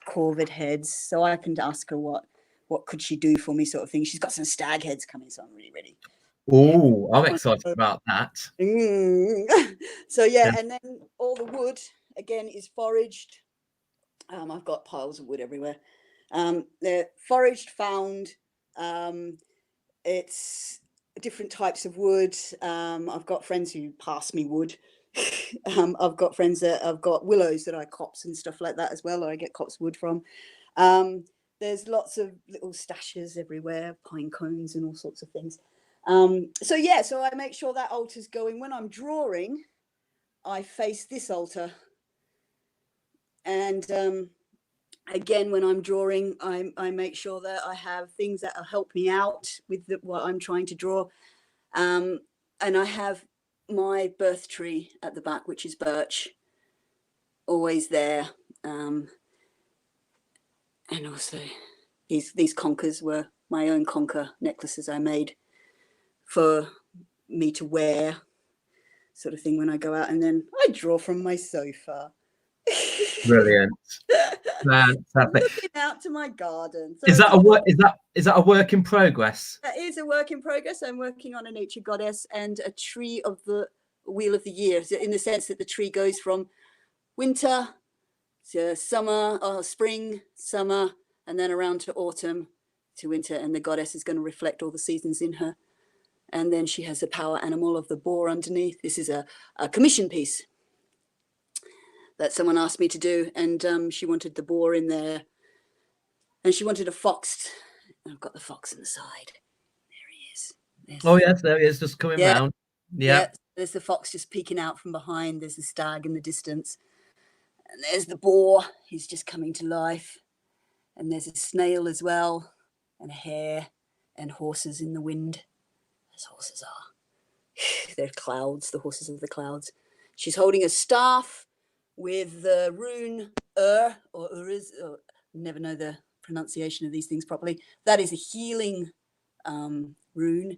Speaker 2: corvid heads, so I can ask her what could she do for me, sort of thing. She's got some stag heads coming, so I'm really ready.
Speaker 1: Oh, I'm excited about that.
Speaker 2: So yeah, and then all the wood again is foraged. I've got piles of wood everywhere. They're foraged, found. It's different types of wood. I've got friends who pass me wood. I've got friends that I've got willows that I copse and stuff like that as well, or I get copse wood from. There's lots of little stashes everywhere, pine cones and all sorts of things. So I make sure that altar's going. When I'm drawing, I face this altar And again, when I'm drawing, I make sure that I have things that will help me out with what I'm trying to draw. And I have my birth tree at the back, which is birch, always there. And also these conkers were my own conker necklaces I made for me to wear, sort of thing, when I go out. And then I draw from my sofa.
Speaker 1: Brilliant. Fantastic.
Speaker 2: Looking out to my garden. So
Speaker 1: Is that a work in progress?
Speaker 2: That is a work in progress. I'm working on a nature goddess and a tree of the wheel of the year, in the sense that the tree goes from winter to summer, or spring, summer, and then around to autumn to winter. And the goddess is going to reflect all the seasons in her. And then she has the power animal of the boar underneath. This is a commission piece that someone asked me to do, and she wanted the boar in there, and she wanted a fox. I've got the fox on the side. There he is.
Speaker 1: Yes, there he is, just coming round. Yeah.
Speaker 2: There's the fox just peeking out from behind. There's the stag in the distance, and there's the boar. He's just coming to life. And there's a snail as well, and a hare, and horses in the wind, as horses are. They're clouds, the horses of the clouds. She's holding a staff with the rune or Uriz, or never know the pronunciation of these things properly. That is a healing rune.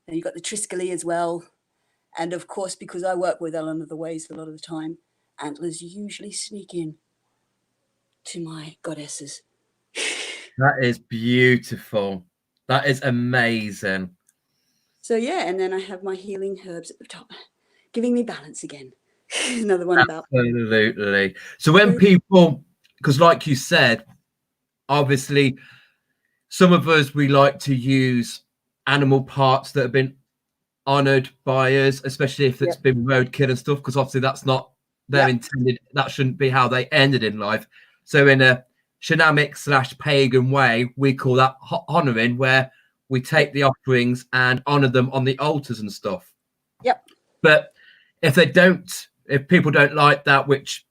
Speaker 2: And you've got the Triskele as well. And of course, because I work with Ellen of the Ways a lot of the time, antlers usually sneak in to my goddesses.
Speaker 1: That is beautiful. That is amazing.
Speaker 2: So yeah, and then I have my healing herbs at the top, giving me balance again. Another one about.
Speaker 1: Absolutely. So when people, because like you said, obviously, some of us, we like to use animal parts that have been honoured by us, especially if it's been roadkill and stuff, because obviously that's not their intended, that shouldn't be how they ended in life. So in a shamanic / pagan way, we call that honouring, where we take the offerings and honour them on the altars and stuff.
Speaker 2: Yep.
Speaker 1: But if people don't like that, which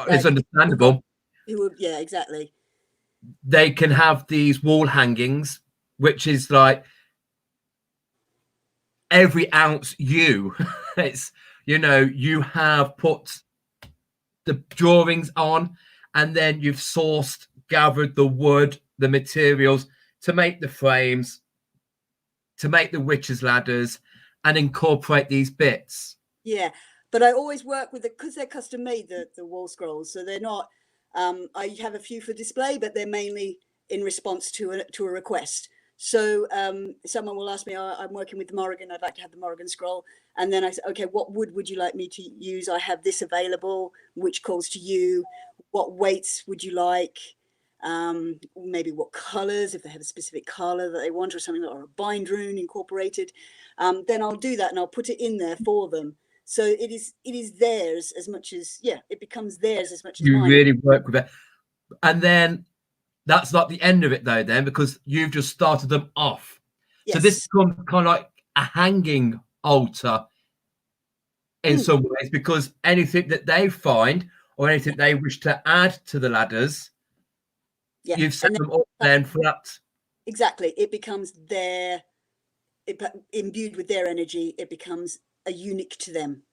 Speaker 1: is understandable.
Speaker 2: Yeah, exactly.
Speaker 1: They can have these wall hangings, which is like every ounce you. It's, you have put the drawings on, and then you've gathered the wood, the materials to make the frames, to make the witches' ladders, and incorporate these bits.
Speaker 2: Yeah, but I always work with because they're custom made, the wall scrolls. So they're not. I have a few for display, but they're mainly in response to a request. So someone will ask me, I'm working with the Morrigan, I'd like to have the Morrigan scroll. And then I say, okay, what wood would you like me to use? I have this available, which calls to you. What weights would you like? Maybe what colors, if they have a specific color that they want, or something, or a bind rune incorporated. Then I'll do that and I'll put it in there for them. So it is theirs as much as, it becomes theirs as much as
Speaker 1: you
Speaker 2: mine.
Speaker 1: really work with it. And then that's not the end of it though, then, because you've just started them off. Yes. So this becomes kind of like a hanging altar in some ways, because anything that they find or anything they wish to add to the ladders, you've set them up then for that.
Speaker 2: Exactly. It becomes imbued with their energy. It becomes a unique to them.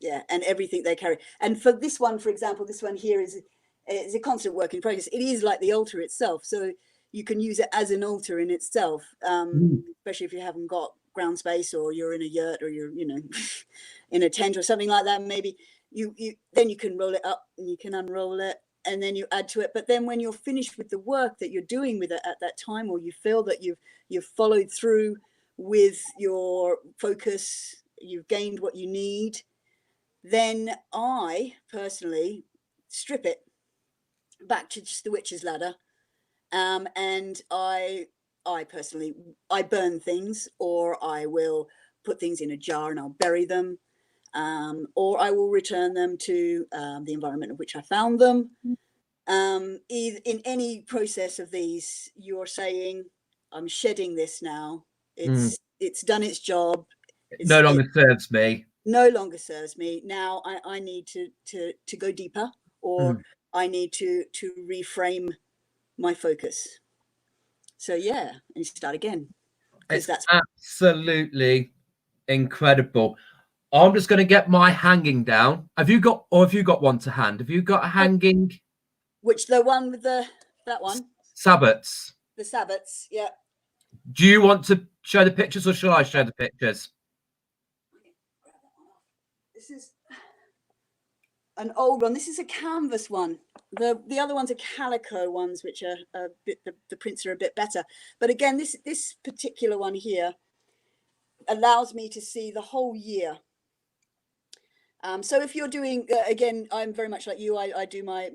Speaker 2: Yeah. And everything they carry. And for this one, for example, this one here is a constant work in progress. It is like the altar itself. So you can use it as an altar in itself, especially if you haven't got ground space, or you're in a yurt, or you're, in a tent or something like that. Maybe then you can roll it up and you can unroll it, and then you add to it. But then when you're finished with the work that you're doing with it at that time, or you feel that you've followed through with your focus, you've gained what you need, then I personally strip it back to just the witch's ladder, and I personally burn things, or I will put things in a jar and I'll bury them, or I will return them to the environment in which I found them. In any process of these, you're saying, I'm shedding this now. It's done its job.
Speaker 1: It no longer serves me.
Speaker 2: No longer serves me. Now I need to go deeper. or I need to reframe my focus. So yeah, and you start again.
Speaker 1: It's absolutely incredible. I'm just going to get my hanging down. Have you got one to hand? Have you got a hanging?
Speaker 2: Which the one with that one?
Speaker 1: Sabbats.
Speaker 2: The sabbats, yeah.
Speaker 1: Do you want to show the pictures or shall I show the pictures?
Speaker 2: This is an old one. This is a canvas one. The other ones are calico ones, which are a bit, the prints are a bit better. But again, this particular one here allows me to see the whole year. So if you're doing, again, I'm very much like you. I do my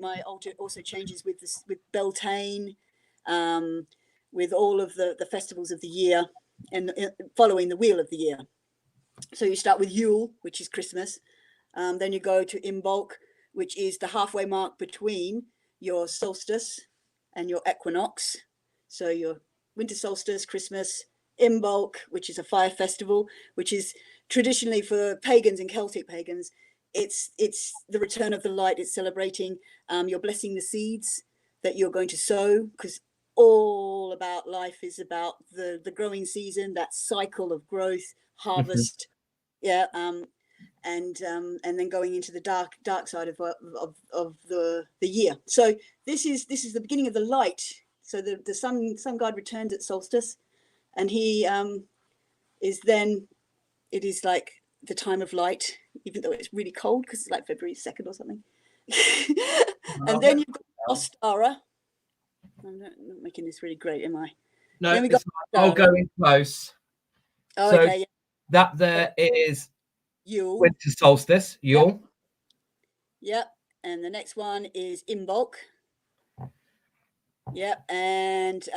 Speaker 2: also changes with this, with Beltane, with all of the festivals of the year, and following the wheel of the year. So you start with Yule, which is Christmas. Then you go to Imbolc, which is the halfway mark between your solstice and your equinox. So your winter solstice, Christmas, Imbolc, which is a fire festival, which is traditionally for pagans and Celtic pagans, it's the return of the light. It's celebrating, you're blessing the seeds that you're going to sow, because all about life is about the growing season, that cycle of growth, harvest, yeah, and then going into the dark side of the year. So this is the beginning of the light. So the sun god returns at solstice, and he is then, it is like the time of light, even though it's really cold because it's like February 2nd or something. And then you've got Ostara. I'm not making this really great, am I?
Speaker 1: No, then we got I'll go in close.
Speaker 2: Oh, so okay, yeah.
Speaker 1: That there is
Speaker 2: Yule.
Speaker 1: Winter solstice, Yule.
Speaker 2: Yep. And the next one is Imbolc. Yep. And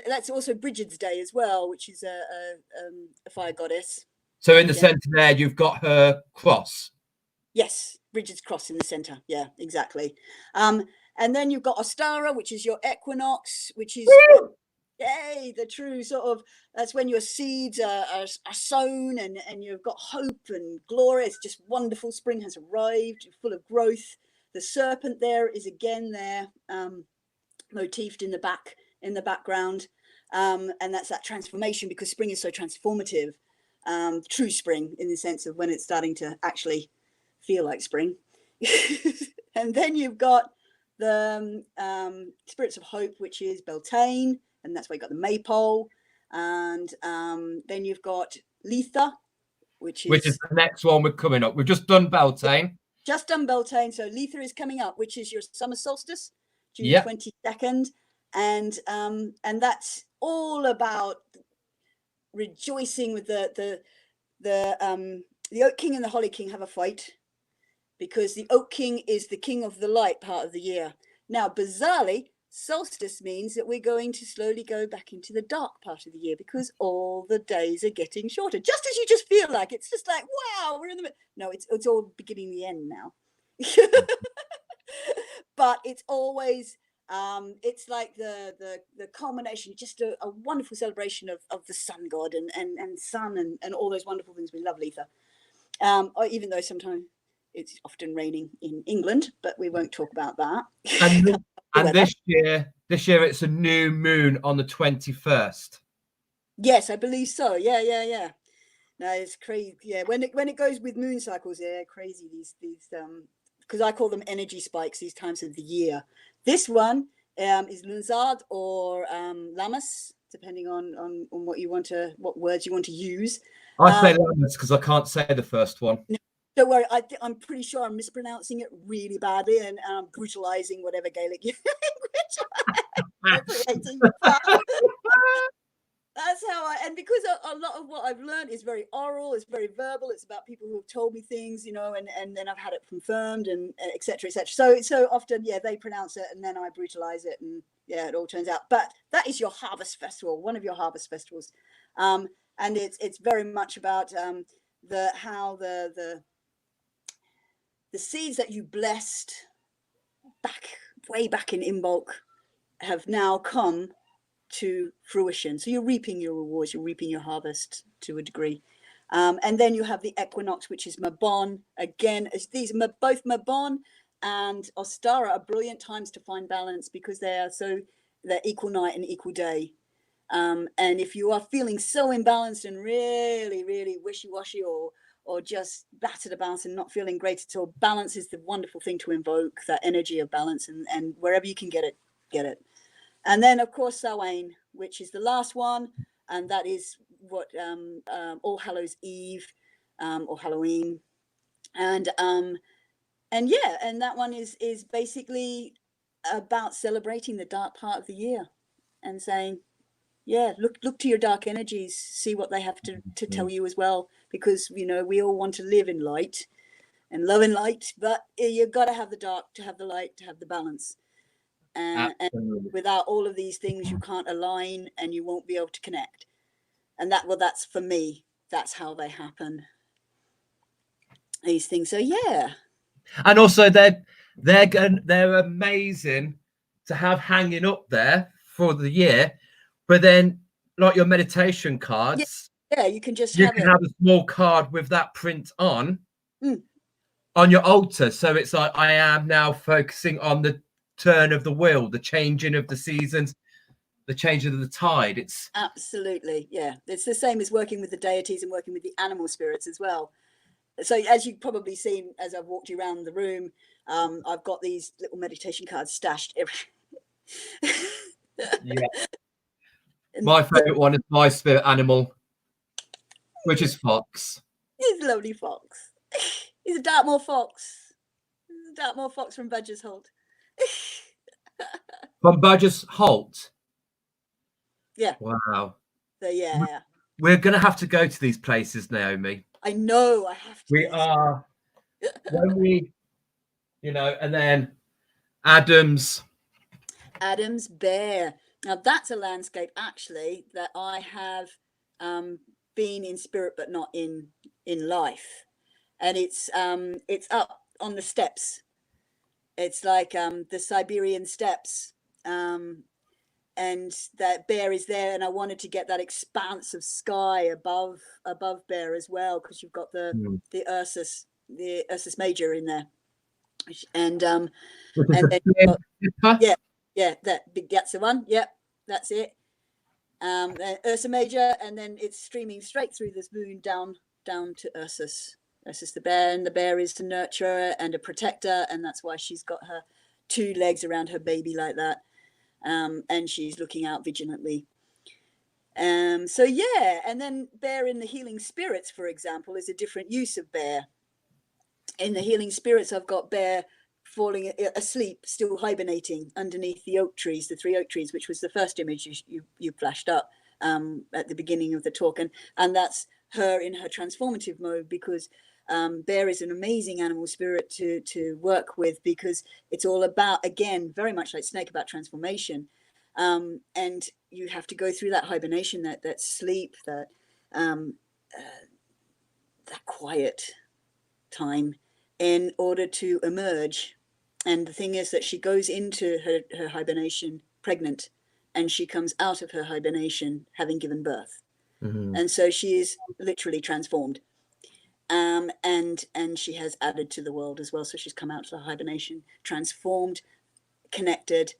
Speaker 2: that's also Brigid's Day as well, which is a fire goddess.
Speaker 1: So in the centre there, you've got her cross.
Speaker 2: Yes, Brigid's cross in the centre. Yeah, exactly. And then you've got Ostara, which is your equinox, which is yay, the true sort of, that's when your seeds are sown, and you've got hope and glory. It's just wonderful. Spring has arrived, full of growth. The serpent there is again there, motifed in the background, and that's that transformation, because spring is so transformative. True spring, in the sense of when it's starting to actually feel like spring. And then you've got the spirits of hope, which is Beltane, and that's why you got the maypole. And then you've got Letha, which is
Speaker 1: the next one we're coming up. We've just done Beltane.
Speaker 2: Just done Beltane. So Letha is coming up, which is your summer solstice, June 22nd. And that's all about rejoicing with the Oak King and the Holly King have a fight, because the Oak King is the king of the light part of the year. Now, bizarrely, solstice means that we're going to slowly go back into the dark part of the year, because all the days are getting shorter. Just as you just feel like, it's just like, wow, we're in the middle. No, it's all beginning the end now. But it's always, it's like the culmination, just a wonderful celebration of the sun god and sun and all those wonderful things. We love Letha. Even though sometimes it's often raining in England, but we won't talk about that.
Speaker 1: And this year it's a new moon on the 21st.
Speaker 2: Yes, I believe so. Yeah. No, it's crazy. Yeah, when it goes with moon cycles, yeah, crazy. These because I call them energy spikes, these times of the year. This one is Lunsard or Lammas, depending on what words you want to use.
Speaker 1: I say Lammas because I can't say the first one.
Speaker 2: No, don't worry, I'm pretty sure I'm mispronouncing it really badly and brutalizing whatever Gaelic language. That's how and because a lot of what I've learned is very oral, it's very verbal, it's about people who have told me things, and then I've had it confirmed, and et cetera, et cetera. So often, yeah, they pronounce it and then I brutalize it, and yeah, it all turns out. But that is your harvest festival, one of your harvest festivals. And it's very much about how the seeds that you blessed way back in Imbolc have now come to fruition. So you're reaping your rewards, you're reaping your harvest to a degree. And then you have the equinox, which is Mabon. Again, these are both Mabon and Ostara are brilliant times to find balance, because they're equal night and equal day. And if you are feeling so imbalanced and really, really wishy-washy, or just battered about and not feeling great at all, balance is the wonderful thing to invoke, that energy of balance, and wherever you can get it, get it. And then, of course, Samhain, which is the last one, and that is what All Hallows Eve, or Halloween, and yeah, and that one is basically about celebrating the dark part of the year and saying, yeah, look to your dark energies, see what they have to tell you as well, because we all want to live in light and love in light, but you've got to have the dark to have the light, to have the balance. And without all of these things, you can't align and you won't be able to connect. And that's for me, that's how they happen, these things. So yeah.
Speaker 1: And also they're amazing to have hanging up there for the year, but then like your meditation cards,
Speaker 2: yeah, you can just
Speaker 1: have a small card with that print on your altar, so it's like, I am now focusing on the turn of the wheel, the changing of the seasons, the changing of the tide. It's
Speaker 2: absolutely, yeah, it's the same as working with the deities and working with the animal spirits as well. So as you've probably seen as I've walked you around the room, I've got these little meditation cards stashed
Speaker 1: yeah. My favorite one is my spirit animal, which is Fox.
Speaker 2: He's a lovely fox. He's a Dartmoor fox. He's a Dartmoor fox from Badger's Holt.
Speaker 1: From Badger's Holt?
Speaker 2: Yeah.
Speaker 1: Wow.
Speaker 2: So yeah.
Speaker 1: We're going to have to go to these places, Naomi.
Speaker 2: I know, I have to.
Speaker 1: We are. When we, and then Adam's
Speaker 2: Bear. Now that's a landscape actually that I have been in spirit but not in life, and it's up on the steppes. It's like the Siberian steppes, and that Bear is there, and I wanted to get that expanse of sky above Bear as well, because you've got the Ursus Major in there, and then that's the one. Yep, that's it. Ursa Major, and then it's streaming straight through this moon down to Ursus the bear, and the bear is the nurturer and a protector, and that's why she's got her two legs around her baby like that, and she's looking out vigilantly. So yeah, and then Bear in the healing spirits, for example, is a different use of Bear. In the healing spirits, I've got Bear falling asleep, still hibernating underneath the oak trees, the 3 oak trees, which was the first image you flashed up at the beginning of the talk, and that's her in her transformative mode, because Bear is an amazing animal spirit to work with, because it's all about, again, very much like Snake, about transformation, and you have to go through that hibernation, that sleep, that quiet time in order to emerge. And the thing is that she goes into her hibernation pregnant, and she comes out of her hibernation having given birth. And so she is literally transformed, and she has added to the world as well. So she's come out of the hibernation transformed, connected,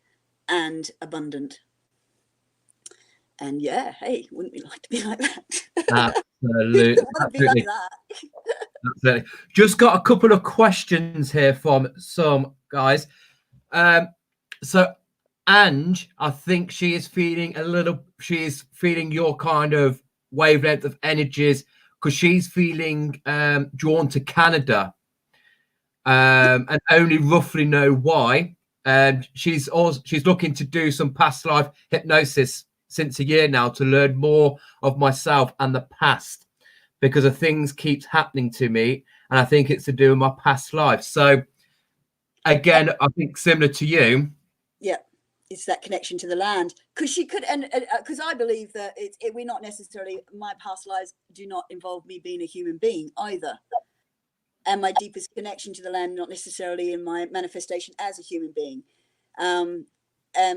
Speaker 2: and abundant. And yeah, hey, wouldn't we like to be like that?
Speaker 1: Absolutely.
Speaker 2: Be like that.
Speaker 1: Absolutely. Just got a couple of questions here from some guys. So Ange, I think she is feeling your kind of wavelength of energies, because she's feeling drawn to Canada, and only roughly know why. She's looking to do some past life hypnosis since a year now, to learn more of myself and the past, because of things keeps happening to me, and I think it's to do with my past life. So again, I think similar to you.
Speaker 2: Yeah, it's that connection to the land, because she could, and because I believe that we're not necessarily, my past lives do not involve me being a human being either, and my deepest connection to the land not necessarily in my manifestation as a human being.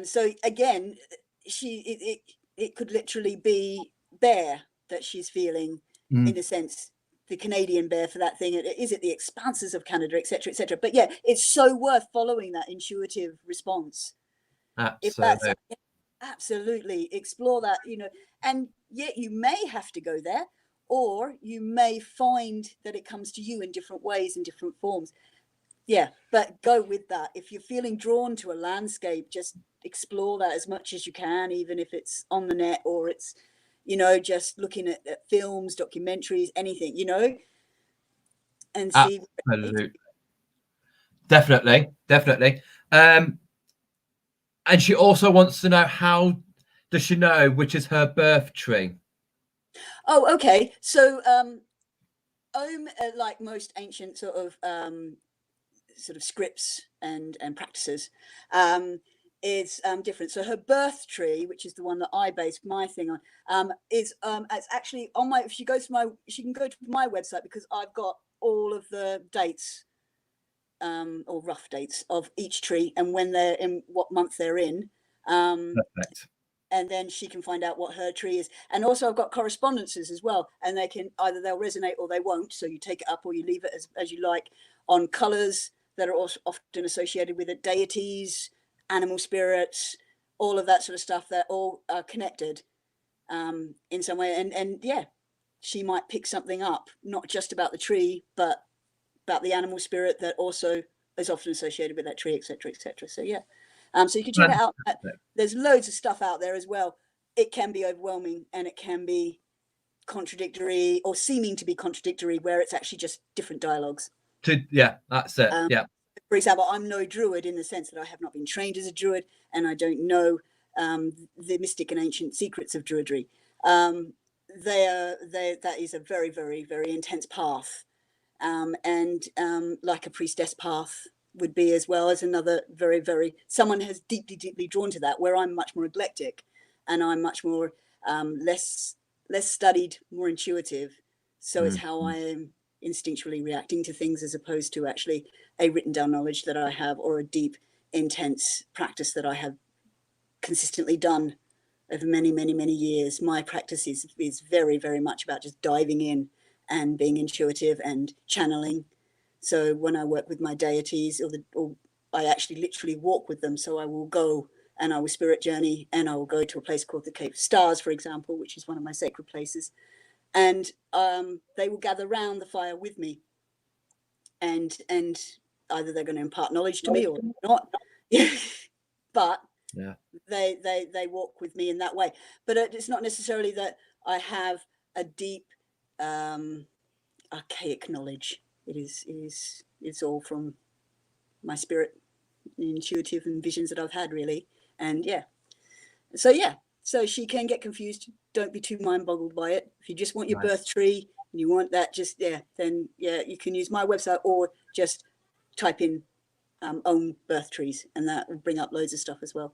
Speaker 2: So again, it could literally be Bear that she's feeling, in a sense, the Canadian bear for that thing? Is it the expanses of Canada, etc., etc.? But yeah, it's so worth following that intuitive response. If that's
Speaker 1: Absolutely.
Speaker 2: absolutely explore that, and yet you may have to go there, or you may find that it comes to you in different ways, in different forms. Yeah, but go with that. If you're feeling drawn to a landscape, just explore that as much as you can, even if it's on the net or it's, just looking at films, documentaries, anything, and see.
Speaker 1: Absolutely. Definitely. And she also wants to know, how does she know which is her birth tree?
Speaker 2: Oh, okay. So, like most ancient sort of scripts and practices, is different. So her birth tree, which is the one that I based my thing on, is it's actually on my. If she goes to my, she can go to my website, because I've got all of the dates, or rough dates of each tree and when they're in, what month they're in.
Speaker 1: Perfect.
Speaker 2: And then she can find out what her tree is. And also I've got correspondences as well, and they can either, they'll resonate or they won't. So you take it up or you leave it as you like, on colors that are also often associated with it, deities, animal spirits, all of that sort of stuff. They're all connected in some way. And yeah, she might pick something up, not just about the tree, but about the animal spirit that also is often associated with that tree, etc., etc. So yeah. So you can check it out. There's loads of stuff out there as well. It can be overwhelming, and it can be contradictory, or seeming to be contradictory, where it's actually just different dialogues.
Speaker 1: Yeah, that's it. Yeah.
Speaker 2: For example, I'm no druid, in the sense that I have not been trained as a druid, and I don't know the mystic and ancient secrets of druidry. That is a very, very, very intense path, and like a priestess path would be, as well as another very, very, someone has deeply drawn to that, where I'm much more eclectic, and I'm much more less studied, more intuitive. So it's how I am instinctually reacting to things, as opposed to actually a written down knowledge that I have, or a deep, intense practice that I have consistently done over many, many, many years. My practice is very, very much about just diving in and being intuitive and channeling. So when I work with my deities, or I actually literally walk with them. So I will go and I will spirit journey, and I will go to a place called the Cave of Stars, for example, which is one of my sacred places. And they will gather round the fire with me, and either they're going to impart knowledge to me or not. But
Speaker 1: Yeah.
Speaker 2: they walk with me in that way. But it's not necessarily that I have a deep archaic knowledge. It's all from my spirit, intuitive, and visions that I've had, really. And yeah, so she can get confused. Don't be too mind boggled by it. If you just want your birth tree and you want that, then you can use my website, or just type in own birth trees, and that will bring up loads of stuff as well.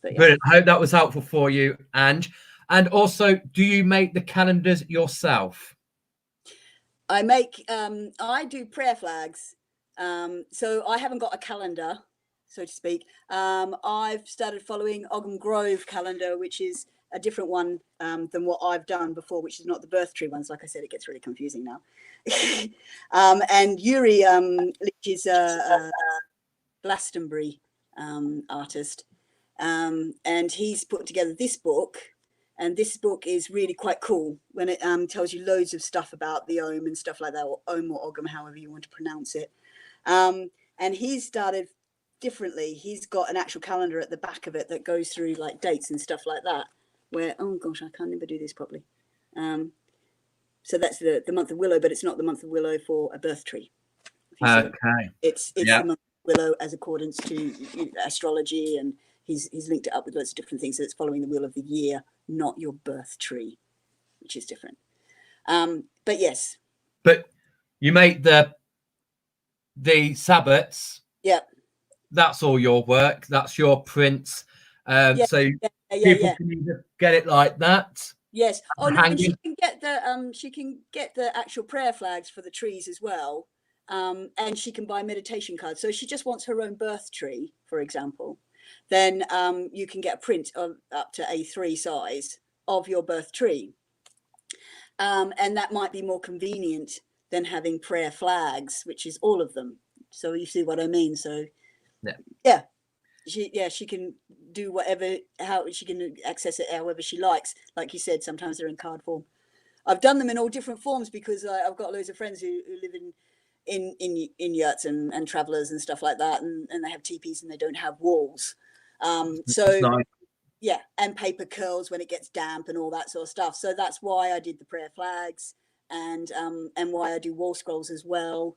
Speaker 2: But yeah.
Speaker 1: Brilliant. I hope that was helpful for you, Ange. And also, do you make the calendars yourself?
Speaker 2: I do prayer flags. So I haven't got a calendar, so to speak. I've started following Ogham Grove calendar, which is a different one than what I've done before, which is not the birth tree ones. Like I said, it gets really confusing now. And Yuri Leach is a Glastonbury artist, and he's put together this book. And this book is really quite cool, when it tells you loads of stuff about the Ogham and stuff like that, or Ogham or Ogham, however you want to pronounce it. And he's started differently. He's got an actual calendar at the back of it that goes through like dates and stuff like that, where, oh gosh, I can't never do this properly. So that's the month of Willow, but it's not the month of Willow for a birth tree.
Speaker 1: Okay.
Speaker 2: It's the month of Willow as accordance to astrology, and he's linked it up with lots of different things. So it's following the wheel of the year, not your birth tree, which is different. But yes.
Speaker 1: But you make the sabbats.
Speaker 2: Yep.
Speaker 1: That's all your work. That's your prints. So people can either get it like that.
Speaker 2: Yes. Oh no, and she can get the actual prayer flags for the trees as well. And she can buy meditation cards. So if she just wants her own birth tree, for example, then you can get a print of up to A3 size of your birth tree. And that might be more convenient than having prayer flags, which is all of them. So you see what I mean? So yeah. She can do whatever, how she can access it however she likes. Like you said, sometimes they're in card form. I've done them in all different forms because I've got loads of friends who live in yurts and travelers and stuff like that, and they have teepees and they don't have walls. So
Speaker 1: nice.
Speaker 2: yeah, and paper curls when it gets damp and all that sort of stuff. So that's why I did the prayer flags, and why I do wall scrolls as well.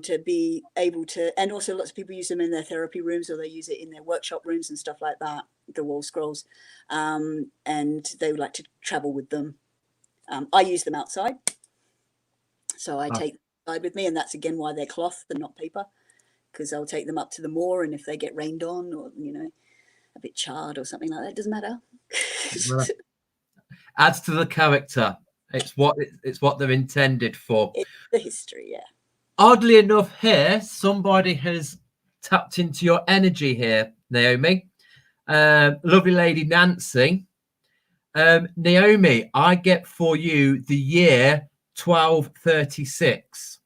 Speaker 2: To be able to, and also lots of people use them in their therapy rooms, or they use it in their workshop rooms and stuff like that, the wall scrolls, and they like to travel with them. I use them outside, so I take them outside with me, and that's again why they're cloth and not paper, because I'll take them up to the moor, and if they get rained on, or a bit charred or something like that, it doesn't matter.
Speaker 1: Adds to the character. It's what they're intended for.
Speaker 2: It's the history, yeah.
Speaker 1: Oddly enough, here somebody has tapped into your energy here, Naomi. Lovely lady Nancy. Naomi, I get for you the year 1236.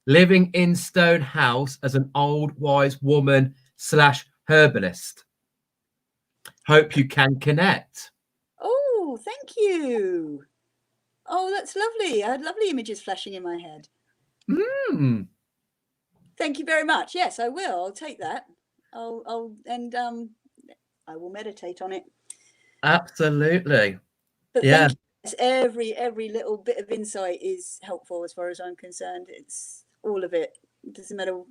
Speaker 1: Living in stone house as an old wise woman / herbalist. Hope you can connect.
Speaker 2: Oh, thank you. Oh, that's lovely. I had lovely images flashing in my head. Thank you very much. Yes, I will. I'll take that. I will meditate on it.
Speaker 1: Absolutely.
Speaker 2: But
Speaker 1: yeah.
Speaker 2: Thank you. Every little bit of insight is helpful as far as I'm concerned. It's all of it. It doesn't matter,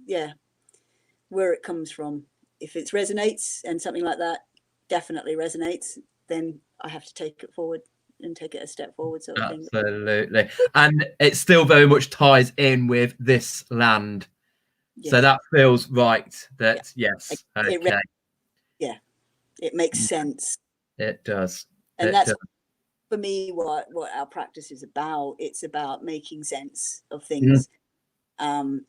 Speaker 2: where it comes from. If it resonates and something like that definitely resonates, then I have to take it forward and take it a step forward. Sort of thing.
Speaker 1: Absolutely. And it still very much ties in with this land. Yes. So that feels right. That yes. Okay.
Speaker 2: It makes sense.
Speaker 1: It does.
Speaker 2: And that's for me what our practice is about. It's about making sense of things. And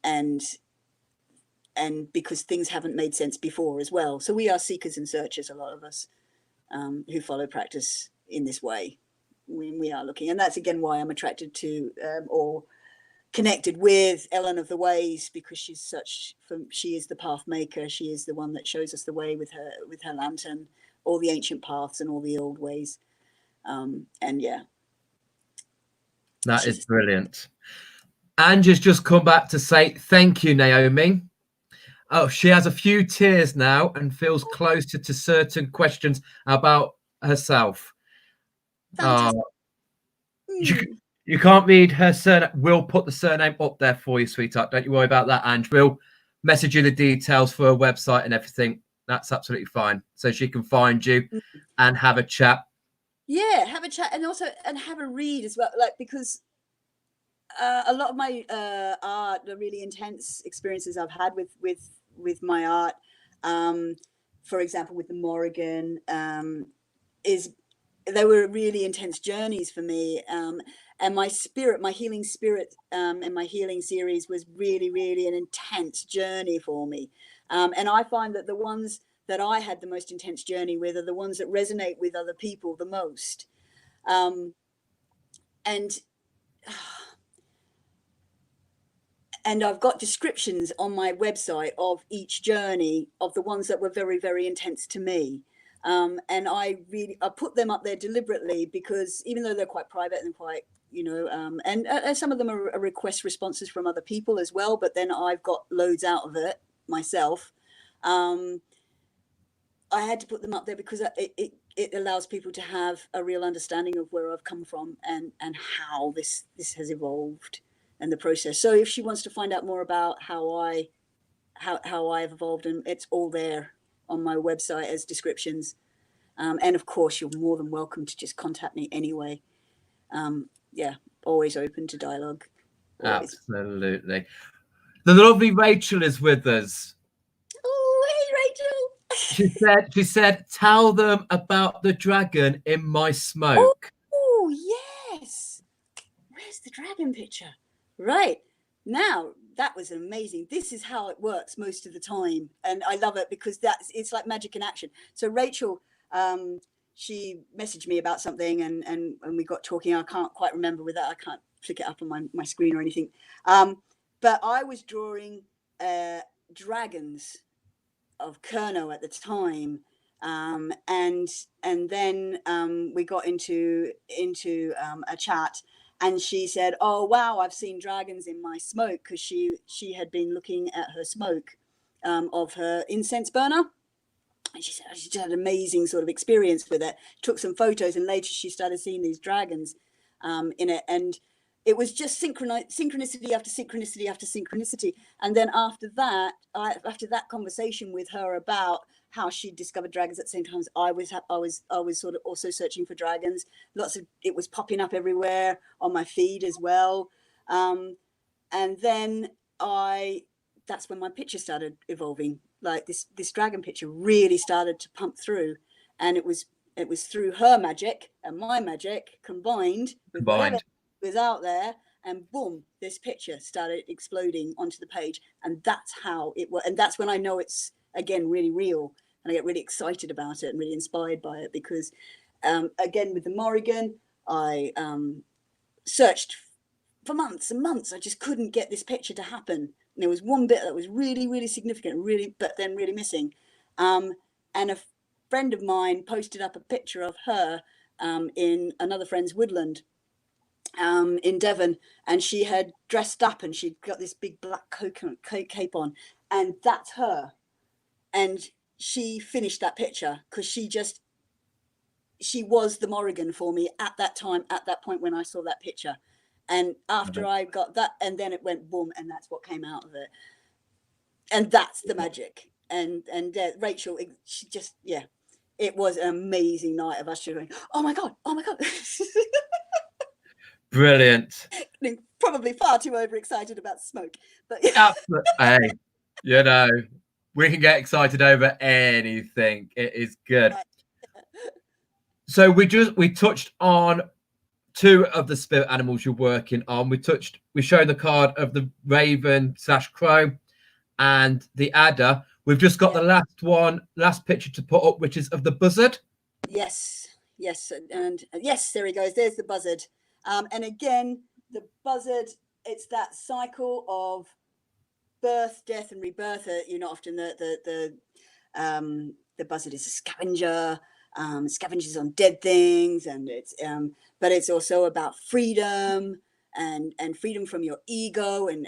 Speaker 2: because things haven't made sense before as well. So we are seekers and searchers, a lot of us, who follow practice in this way when we are looking. And that's again why I'm attracted to or connected with Ellen of the Ways, because she is the path maker. She is the one that shows us the way with her lantern, all the ancient paths and all the old ways. That
Speaker 1: is brilliant. Angie's just come back to say thank you, Naomi. Oh, she has a few tears now and feels closer to certain questions about herself. You can't read her surname. We'll put the surname up there for you, sweetheart. Don't you worry about that, Ange. We'll message you the details for her website and everything. That's absolutely fine. So she can find you and have a chat.
Speaker 2: Yeah, have a chat and also have a read as well. Like, because a lot of my art, the really intense experiences I've had with my art, for example, with the Morrigan, they were really intense journeys for me. And my healing spirit, and my healing series was really, really an intense journey for me. And I find that the ones that I had the most intense journey with are the ones that resonate with other people the most. And I've got descriptions on my website of each journey of the ones that were very, very intense to me. And I put them up there deliberately because even though they're quite private and quite, and some of them are request responses from other people as well, but then I've got loads out of it myself. I had to put them up there because it allows people to have a real understanding of where I've come from and how this has evolved and the process. So if she wants to find out more about how I've evolved, and it's all there on my website as descriptions. And of course, you're more than welcome to just contact me anyway. Always open to dialogue. Always.
Speaker 1: Absolutely. The lovely Rachel is with us.
Speaker 2: Oh, hey,
Speaker 1: Rachel. She said, tell them about the dragon in my smoke.
Speaker 2: Oh, yes. Where's the dragon picture? Right. Now, that was amazing. This is how it works most of the time. And I love it because it's like magic in action. So Rachel she messaged me about something, and we got talking. I can't quite remember with that. I can't flick it up on my screen or anything. But I was drawing dragons of Cornock at the time, and then we got into a chat, and she said, "Oh wow, I've seen dragons in my smoke," because she had been looking at her smoke of her incense burner. And she said she had an amazing sort of experience with it. Took some photos, and later she started seeing these dragons in it, and it was just synchronicity after synchronicity after synchronicity. And then after that conversation with her about how she discovered dragons at the same time as I was sort of also searching for dragons. It was popping up everywhere on my feed as well. And then that's when my picture started evolving. Like this dragon picture really started to pump through, and it was through her magic and my magic combined with whatever was out there, and boom, this picture started exploding onto the page. And that's how it was. And that's when I know it's again really real, and I get really excited about it and really inspired by it, because again with the Morrigan, I searched for months and months. I just couldn't get this picture to happen. And there was one bit that was really, really significant, but then really missing. And a friend of mine posted up a picture of her in another friend's woodland in Devon, and she had dressed up, and she'd got this big black coconut cape on, and that's her. And she finished that picture because she was the Morrigan for me at that time, at that point when I saw that picture. And after I got that, and then it went boom, and that's what came out of it. And that's the magic. And Rachel, she just, it was an amazing night of us just going, oh my God.
Speaker 1: Brilliant.
Speaker 2: Probably far too overexcited about smoke, but
Speaker 1: hey, you know, we can get excited over anything. It is good. Right. So we touched on two of the spirit animals you're working on. We showed the card of the raven/crow and the adder. We've just got the last picture to put up, which is of the buzzard.
Speaker 2: Yes, and yes, there he goes. There's the buzzard. And again, the buzzard, it's that cycle of birth, death, and rebirth. Often the buzzard is a scavenger. Scavengers on dead things, and but it's also about freedom and freedom from your ego, and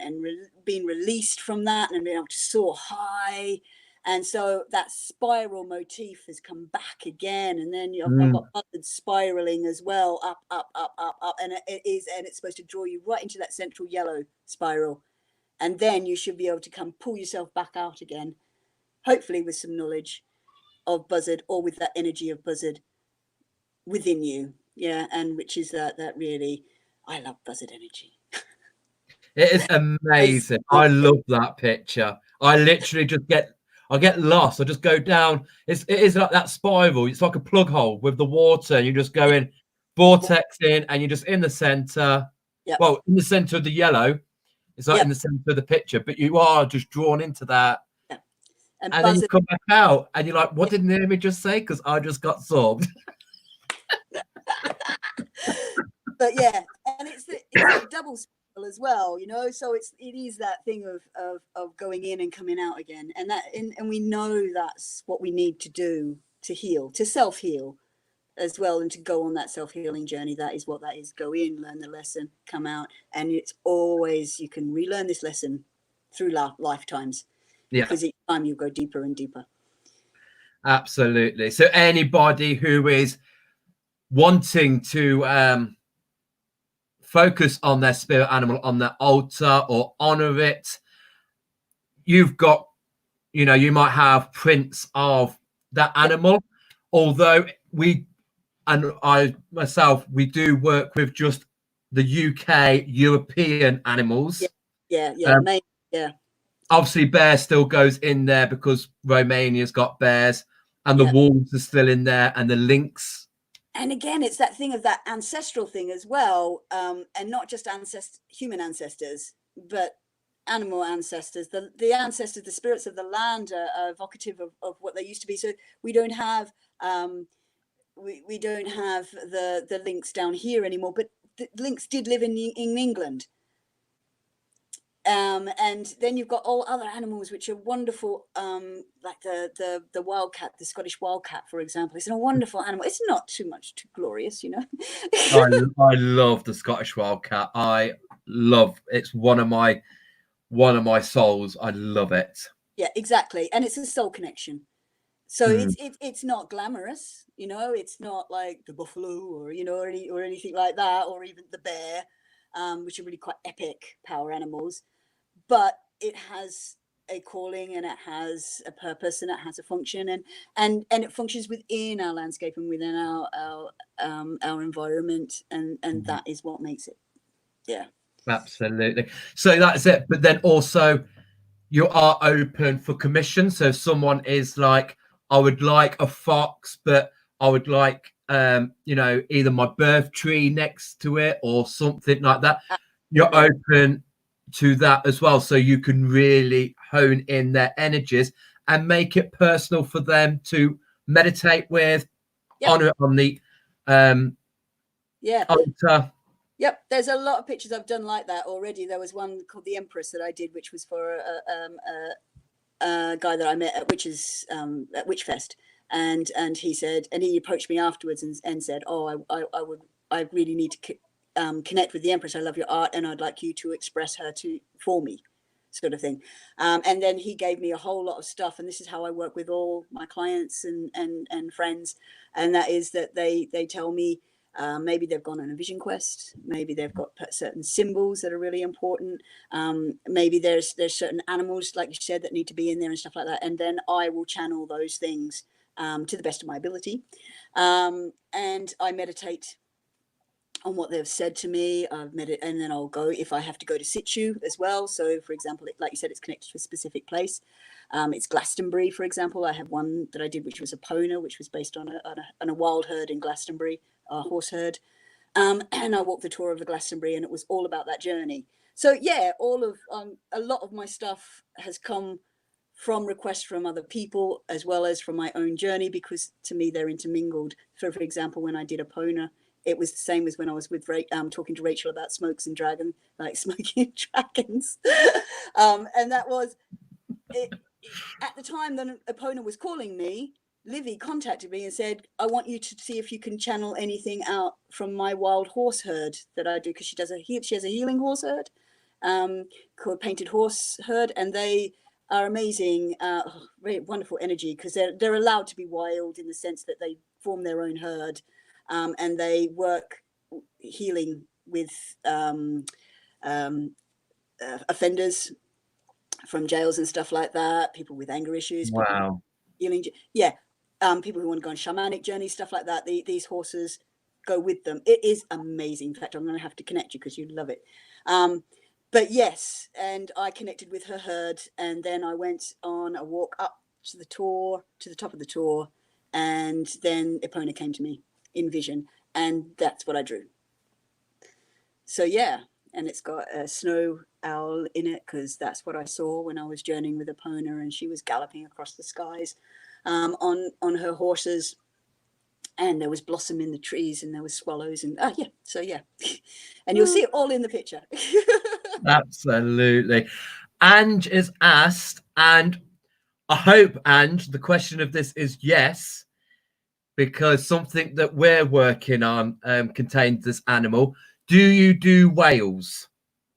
Speaker 2: being released from that, and being able to soar high. And so that spiral motif has come back again, and then I've got buzzards spiraling as well, up, and it's supposed to draw you right into that central yellow spiral, and then you should be able to pull yourself back out again, hopefully with some knowledge of buzzard, or with that energy of buzzard within you. And which is that really, I love buzzard energy.
Speaker 1: It is amazing. I love that picture. I literally I get lost. I just go down. It is like that spiral. It's like a plug hole with the water. You're just going vortex in, and you're just in the center. Yep. Well, in the center of the yellow. It's like in the center of the picture, but you are just drawn into that. Yep. And then you come back out, and you're like, what did Naomi just say? Because I just got sobbed.
Speaker 2: But and it's a double spiral as well, so it is that thing of going in and coming out again, and we know that's what we need to do to heal, to self-heal as well, and to go on that self-healing journey. That is what that is. Go in, learn the lesson, come out, and it's always, you can relearn this lesson through lifetimes, because each time you go deeper and deeper.
Speaker 1: Absolutely. So anybody who is wanting to focus on their spirit animal on their altar or honor it, you've got, you might have prints of that animal, although I myself, we do work with just the UK European animals. Obviously bear still goes in there because Romania's got bears, and the wolves are still in there, and the lynx.
Speaker 2: And again, it's that thing of that ancestral thing as well, and not just human ancestors, but animal ancestors. The ancestors, the spirits of the land, are evocative of what they used to be. So we don't have we don't have the lynx down here anymore, but the lynx did live in England. And then you've got all other animals which are wonderful, like the wildcat, the Scottish wildcat, for example. It's a wonderful animal. It's not too glorious, you know.
Speaker 1: I love the Scottish wildcat. It's one of my souls. I love it.
Speaker 2: Yeah, exactly. And it's a soul connection. So it's not glamorous, you know. It's not like the buffalo or, you know, or anything like that, or even the bear, which are really quite epic power animals. But it has a calling, and it has a purpose, and it has a function, and it functions within our landscape and within our environment, and that is what makes it. Yeah,
Speaker 1: Absolutely. So that's it. But then also, you are open for commission. So if someone is like, I would like a fox, but I would like you know, either my birth tree next to it or something like that, you're open to that as well, so you can really hone in their energies and make it personal for them to meditate with. Honor on the altar.
Speaker 2: Yep, there's a lot of pictures I've done like that already. There was one called the Empress that I did, which was for a guy that I met at Witchfest, and he said, and he approached me afterwards and said, oh, I really need to connect with the Empress. I love your art, and I'd like you to express her for me, sort of thing. And then he gave me a whole lot of stuff, and this is how I work with all my clients and friends, and that is that they tell me maybe they've gone on a vision quest, maybe they've got certain symbols that are really important, maybe there's certain animals, like you said, that need to be in there and stuff like that, and then I will channel those things to the best of my ability, and I meditate on what they've said to me. And then I'll go, if I have to go to situ as well. So for example, like you said, it's connected to a specific place. It's Glastonbury, for example. I have one that I did, which was a Pona, which was based on a wild herd in Glastonbury, a horse herd. And I walked the tour of the Glastonbury, and it was all about that journey. So yeah, a lot of my stuff has come from requests from other people as well as from my own journey, because to me they're intermingled. For example, when I did a Pona, it was the same as when I was with talking to Rachel about smokes and dragon, like smoking dragons. And that was it. At the time that Epona was calling me, Livy contacted me and said, I want you to see if you can channel anything out from my wild horse herd that I do, because she has a healing horse herd called Painted Horse Herd, and they are amazing, very wonderful energy, because they're allowed to be wild in the sense that they form their own herd. And they work healing with offenders from jails and stuff like that, people with anger issues.
Speaker 1: Wow.
Speaker 2: Healing, people who want to go on shamanic journeys, stuff like that. These horses go with them. It is amazing. In fact, I'm going to have to connect you because you'd love it. But yes, and I connected with her herd, and then I went on a walk up to the top of the tour, and then Epona came to me in vision, and that's what I drew. So yeah, and it's got a snow owl in it, because that's what I saw when I was journeying with Epona, and she was galloping across the skies on her horses, and there was blossom in the trees, and there was swallows, and and you'll see it all in the picture.
Speaker 1: Absolutely. Ange is asked, and I hope, Ange, the question of this is yes, because something that we're working on contains this animal. Do you do whales?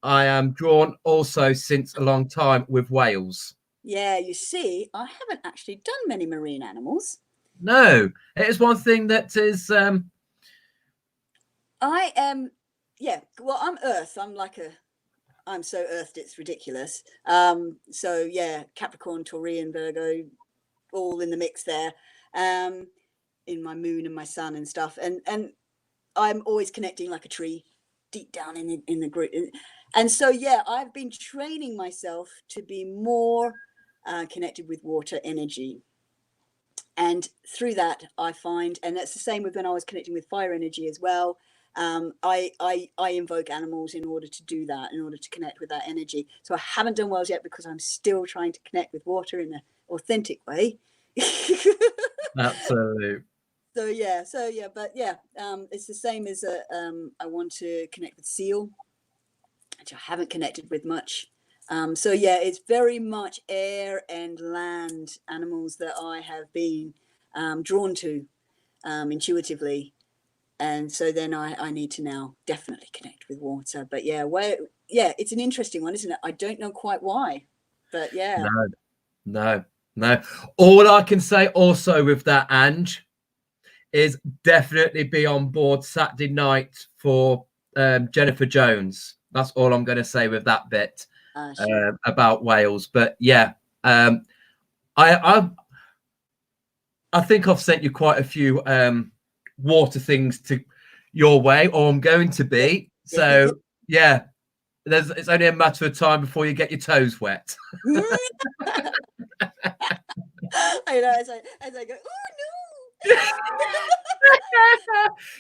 Speaker 1: I am drawn also since a long time with whales.
Speaker 2: Yeah, you see, I haven't actually done many marine animals.
Speaker 1: No, it is one thing that is.
Speaker 2: I am, well, I'm Earth. I'm so earthed, it's ridiculous. So yeah, Capricorn, Taurian, Virgo, all in the mix there. In my moon and my sun and stuff, and I'm always connecting like a tree deep down in the group, and so yeah, I've been training myself to be more connected with water energy, and through that I find, and that's the same with when I was connecting with fire energy as well. I invoke animals in order to do that, in order to connect with that energy. So I haven't done whales yet because I'm still trying to connect with water in an authentic way.
Speaker 1: Absolutely.
Speaker 2: So yeah, but yeah, it's the same as I want to connect with seal, which I haven't connected with much. So yeah, it's very much air and land animals that I have been drawn to intuitively, and so then I need to now definitely connect with water. But yeah, it's an interesting one, isn't it? I don't know quite why, but yeah.
Speaker 1: No. All I can say also with that, Ange, is definitely be on board Saturday night for Jennifer Jones. That's all I'm going to say with that bit about Wales. But yeah, I think I've sent you quite a few water things to your way, or I'm going to be. So yeah, it's only a matter of time before you get your toes wet.
Speaker 2: I know, as I go, oh no.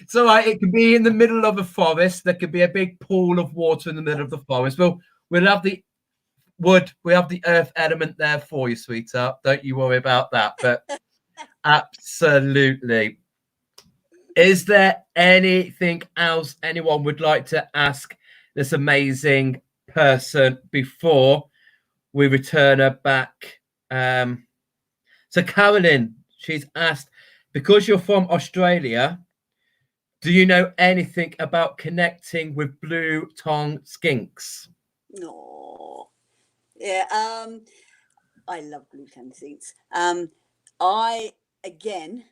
Speaker 1: So it could be in the middle of a forest. There could be a big pool of water in the middle of the forest. We'll have the wood. We have the earth element there for you, sweetheart. Don't you worry about that. But absolutely. Is there anything else anyone would like to ask this amazing person before we return her back? So Carolyn, she's asked, because you're from Australia, do you know anything about connecting with blue tongue skinks?
Speaker 2: No. Yeah. I love blue tongue skinks. I again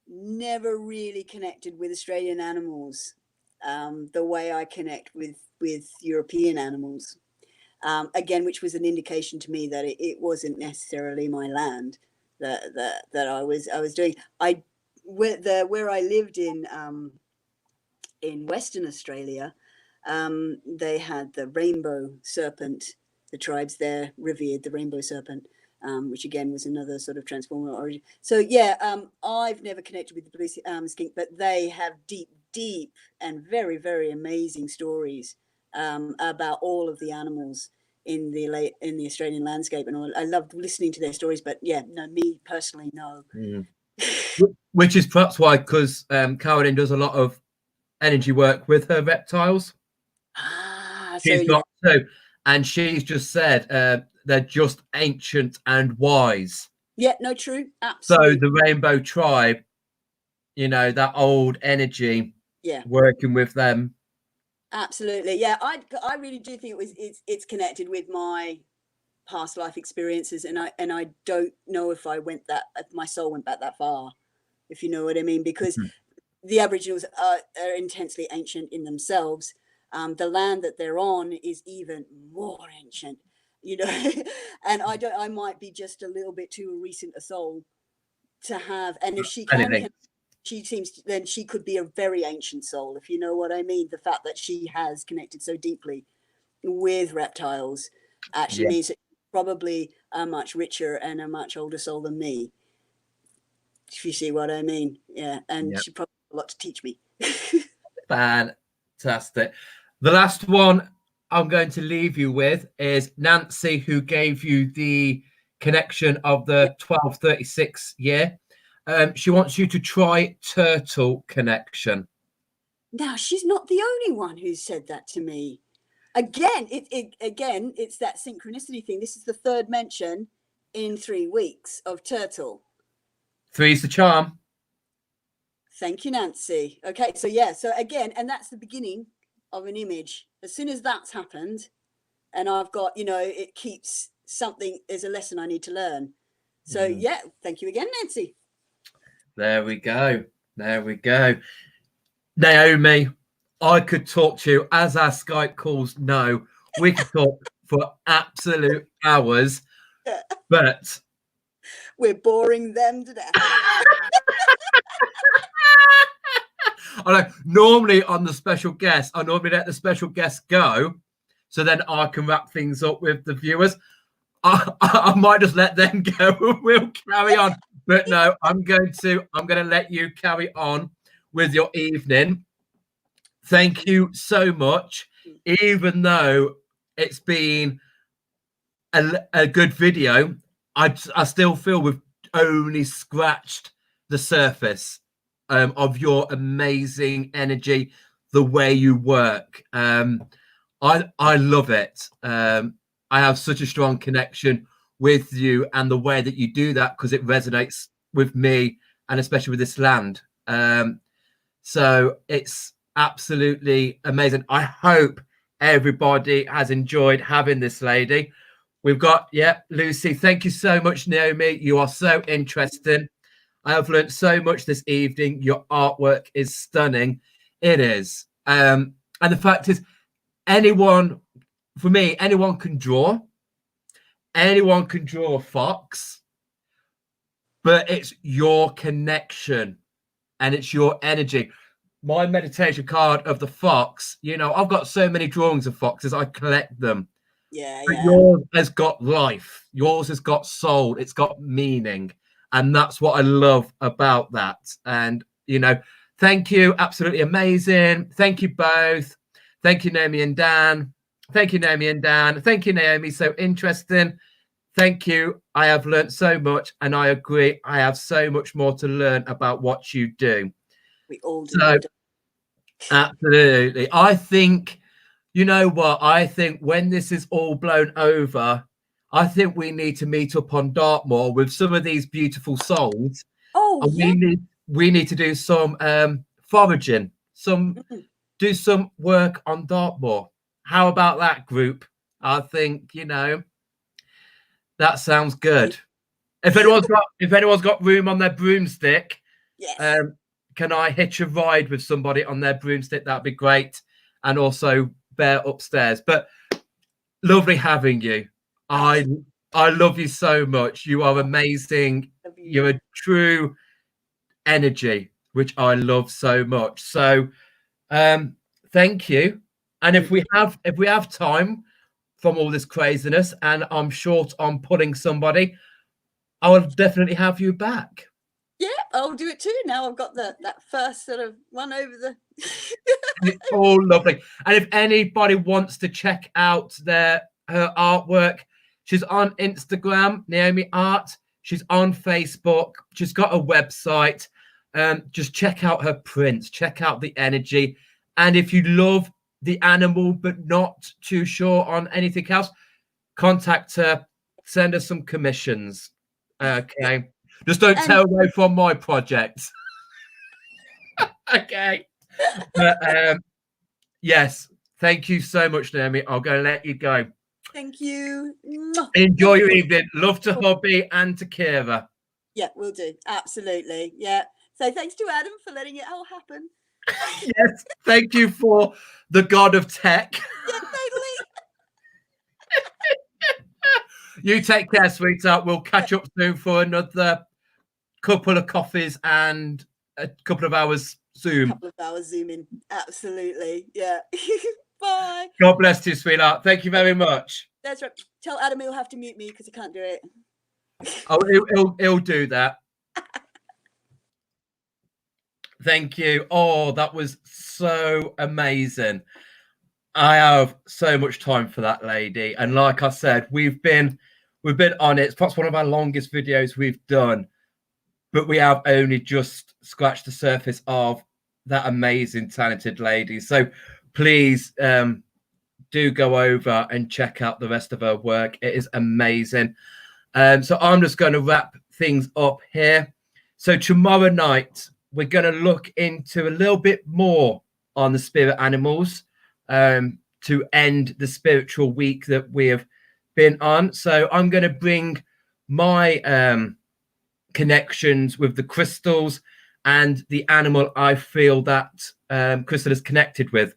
Speaker 2: never really connected with Australian animals the way I connect with European animals. Again, which was an indication to me that it wasn't necessarily my land that I was doing. Where I lived in Western Australia, they had the rainbow serpent. The tribes there revered the rainbow serpent, which again was another sort of transformer origin. So yeah, I've never connected with the blue skink, but they have deep and very, very amazing stories about all of the animals in the Australian landscape, and all. I loved listening to their stories. But yeah, no, me personally, no.
Speaker 1: Which is perhaps why, because Carolyn does a lot of energy work with her reptiles. And she's just said they're just ancient and wise.
Speaker 2: Yeah, no, true, absolutely.
Speaker 1: So the Rainbow Tribe, that old energy, working with them.
Speaker 2: Absolutely, yeah. I really do think it's connected with my past life experiences, and I don't know if my soul went back that far, if you know what I mean, because the Aboriginals are intensely ancient in themselves. The land that they're on is even more ancient, and I might be just a little bit too recent a soul to have. And if she can, then she could be a very ancient soul, if you know what I mean. The fact that she has connected so deeply with reptiles actually means that she's probably a much richer and a much older soul than me. If you see what I mean. Yeah. And she probably has a lot to teach me.
Speaker 1: Fantastic. The last one I'm going to leave you with is Nancy, who gave you the connection of the 1236 year. She wants you to try turtle connection.
Speaker 2: Now, she's not the only one who said that to me. Again, it's that synchronicity thing. This is the third mention in 3 weeks of turtle.
Speaker 1: 3's the charm.
Speaker 2: Thank you, Nancy. Okay, so yeah, so again, and that's the beginning of an image. As soon as that's happened, and I've got, it keeps something, there's a lesson I need to learn. So yeah, thank you again, Nancy.
Speaker 1: There we go. Naomi, I could talk to you, as our Skype calls know. We could talk for absolute hours, but
Speaker 2: we're boring them to death.
Speaker 1: I know. Normally on the special guest, I normally let the special guest go, so then I can wrap things up with the viewers. I might just let them go and we'll carry on. But no, I'm going to let you carry on with your evening. Thank you so much. Even though it's been a good video, I still feel we've only scratched the surface of your amazing energy, the way you work. I love it. I have such a strong connection with you and the way that you do that, because it resonates with me, and especially with this land. So it's absolutely amazing. I hope everybody has enjoyed having this lady. We've got, Lucy. Thank you so much, Naomi. You are so interesting. I have learned so much this evening. Your artwork is stunning. It is. And the fact is, anyone can draw. Anyone can draw a fox, but it's your connection and it's your energy. My meditation card of the fox, I've got so many drawings of foxes, I collect them. But yours has got life. Yours has got soul. It's got meaning. And that's what I love about that. And, thank you. Absolutely amazing. Thank you both. Thank you, Naomi and Dan. Thank you, Naomi and Dan. Thank you, Naomi. So interesting. Thank you. I have learned so much, and I agree. I have so much more to learn about what you do.
Speaker 2: We all do.
Speaker 1: So, absolutely. I think, you know what? I think when this is all blown over, I think we need to meet up on Dartmoor with some of these beautiful souls.
Speaker 2: Oh,
Speaker 1: and we need to do some foraging, do some work on Dartmoor. How about that, group? I think, that sounds good. If anyone's got room on their broomstick,
Speaker 2: yes.
Speaker 1: Can I hitch a ride with somebody on their broomstick? That'd be great. And also Bear upstairs. But lovely having you. I love you so much. You are amazing. You're a true energy, which I love so much. So thank you. And if we have time from all this craziness, and I'm short on putting somebody, I will definitely have you back.
Speaker 2: Yeah, I'll do it too. Now I've got that first sort of one over the.
Speaker 1: It's all lovely. And if anybody wants to check out her artwork, she's on Instagram, Naomi Art. She's on Facebook. She's got a website. Just check out her prints. Check out the energy. And if you love the animal but not too sure on anything else, contact her. Send her some commissions. Okay. Just don't tear away from my project. Okay. But, yes. Thank you so much, Naomi. I'm going to let you go.
Speaker 2: Thank you.
Speaker 1: Enjoy your evening. Love to hubby and to Kira.
Speaker 2: Yeah, we'll do. Absolutely. Yeah. So thanks to Adam for letting it all happen.
Speaker 1: Yes. Thank you for the god of tech.
Speaker 2: Yeah, totally.
Speaker 1: You take care, sweetheart. We'll catch up soon for another couple of coffees and a couple of hours Zoom.
Speaker 2: A couple of hours Zooming. Absolutely. Yeah. Bye.
Speaker 1: God bless you, sweetheart. Thank you very much.
Speaker 2: That's right. Tell Adam he'll have to mute me because I can't do it.
Speaker 1: Oh, he'll do that. Thank you. Oh, that was so amazing. I have so much time for that lady. And like I said, we've been on it. It's perhaps one of our longest videos we've done, but we have only just scratched the surface of that amazing, talented lady. So please do go over and check out the rest of her work. It is amazing. So I'm just going to wrap things up here. So tomorrow night, we're going to look into a little bit more on the spirit animals to end the spiritual week that we have been on. So I'm going to bring my connections with the crystals and the animal I feel that crystal is connected with.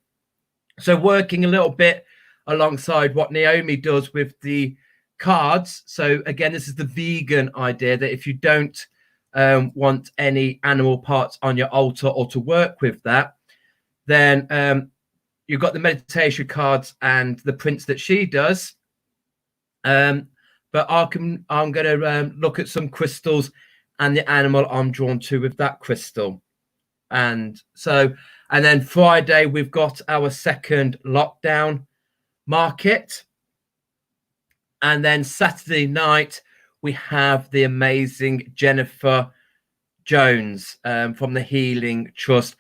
Speaker 1: So working a little bit alongside what Naomi does with the cards. So again, this is the vegan idea that if you don't want any animal parts on your altar or to work with that, then you've got the meditation cards and the prints that she does. But I'm going to look at some crystals and the animal I'm drawn to with that crystal. And then Friday, we've got our second lockdown market. And then Saturday night, we have the amazing Jennifer Jones from the Healing Trust,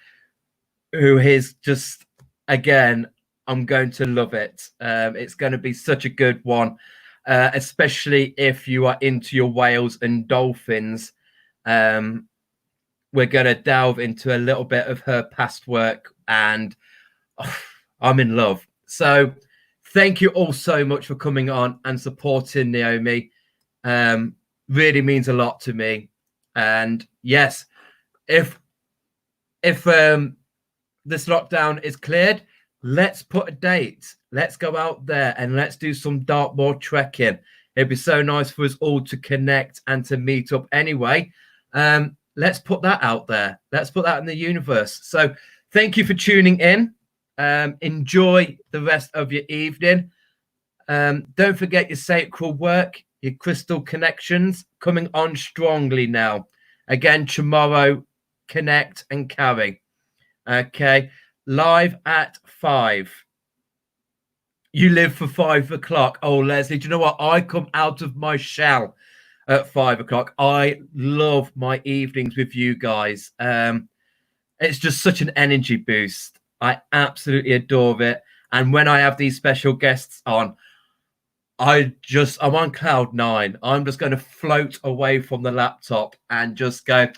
Speaker 1: who is just, again, I'm going to love it. It's going to be such a good one, especially if you are into your whales and dolphins. We're going to delve into a little bit of her past work, and I'm in love. So thank you all so much for coming on and supporting Naomi. Really means a lot to me. And yes, if this lockdown is cleared, let's put a date. Let's go out there and let's do some Dartmoor trekking. It'd be so nice for us all to connect and to meet up anyway. Let's put that out there. Let's put that in the universe. So thank you for tuning in. Enjoy the rest of your evening. Don't forget your sacral work, your crystal connections coming on strongly now. Again, tomorrow, connect and carry. Okay, live at 5. You live for 5 o'clock. Oh, Leslie, do you know what? I come out of my shell at 5 o'clock. I love my evenings with you guys. It's just such an energy boost. I absolutely adore it. And when I have these special guests on, I'm on cloud 9. I'm just going to float away from the laptop and just go,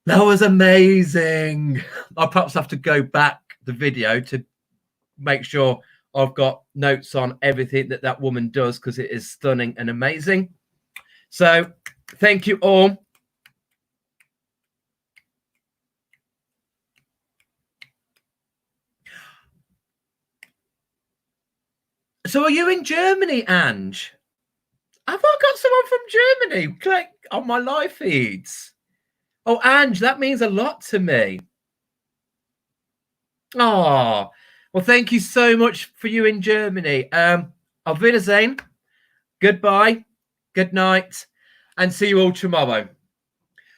Speaker 1: that was amazing. I'll perhaps have to go back the video to make sure I've got notes on everything that woman does, because it is stunning and amazing. So thank you all. So are you in Germany, Ange? Have I got someone from Germany? Click on my live feeds. Oh, Ange, that means a lot to me. Oh, well, thank you so much for you in Germany. Auf Wiedersehen. Goodbye. Good night. And see you all tomorrow.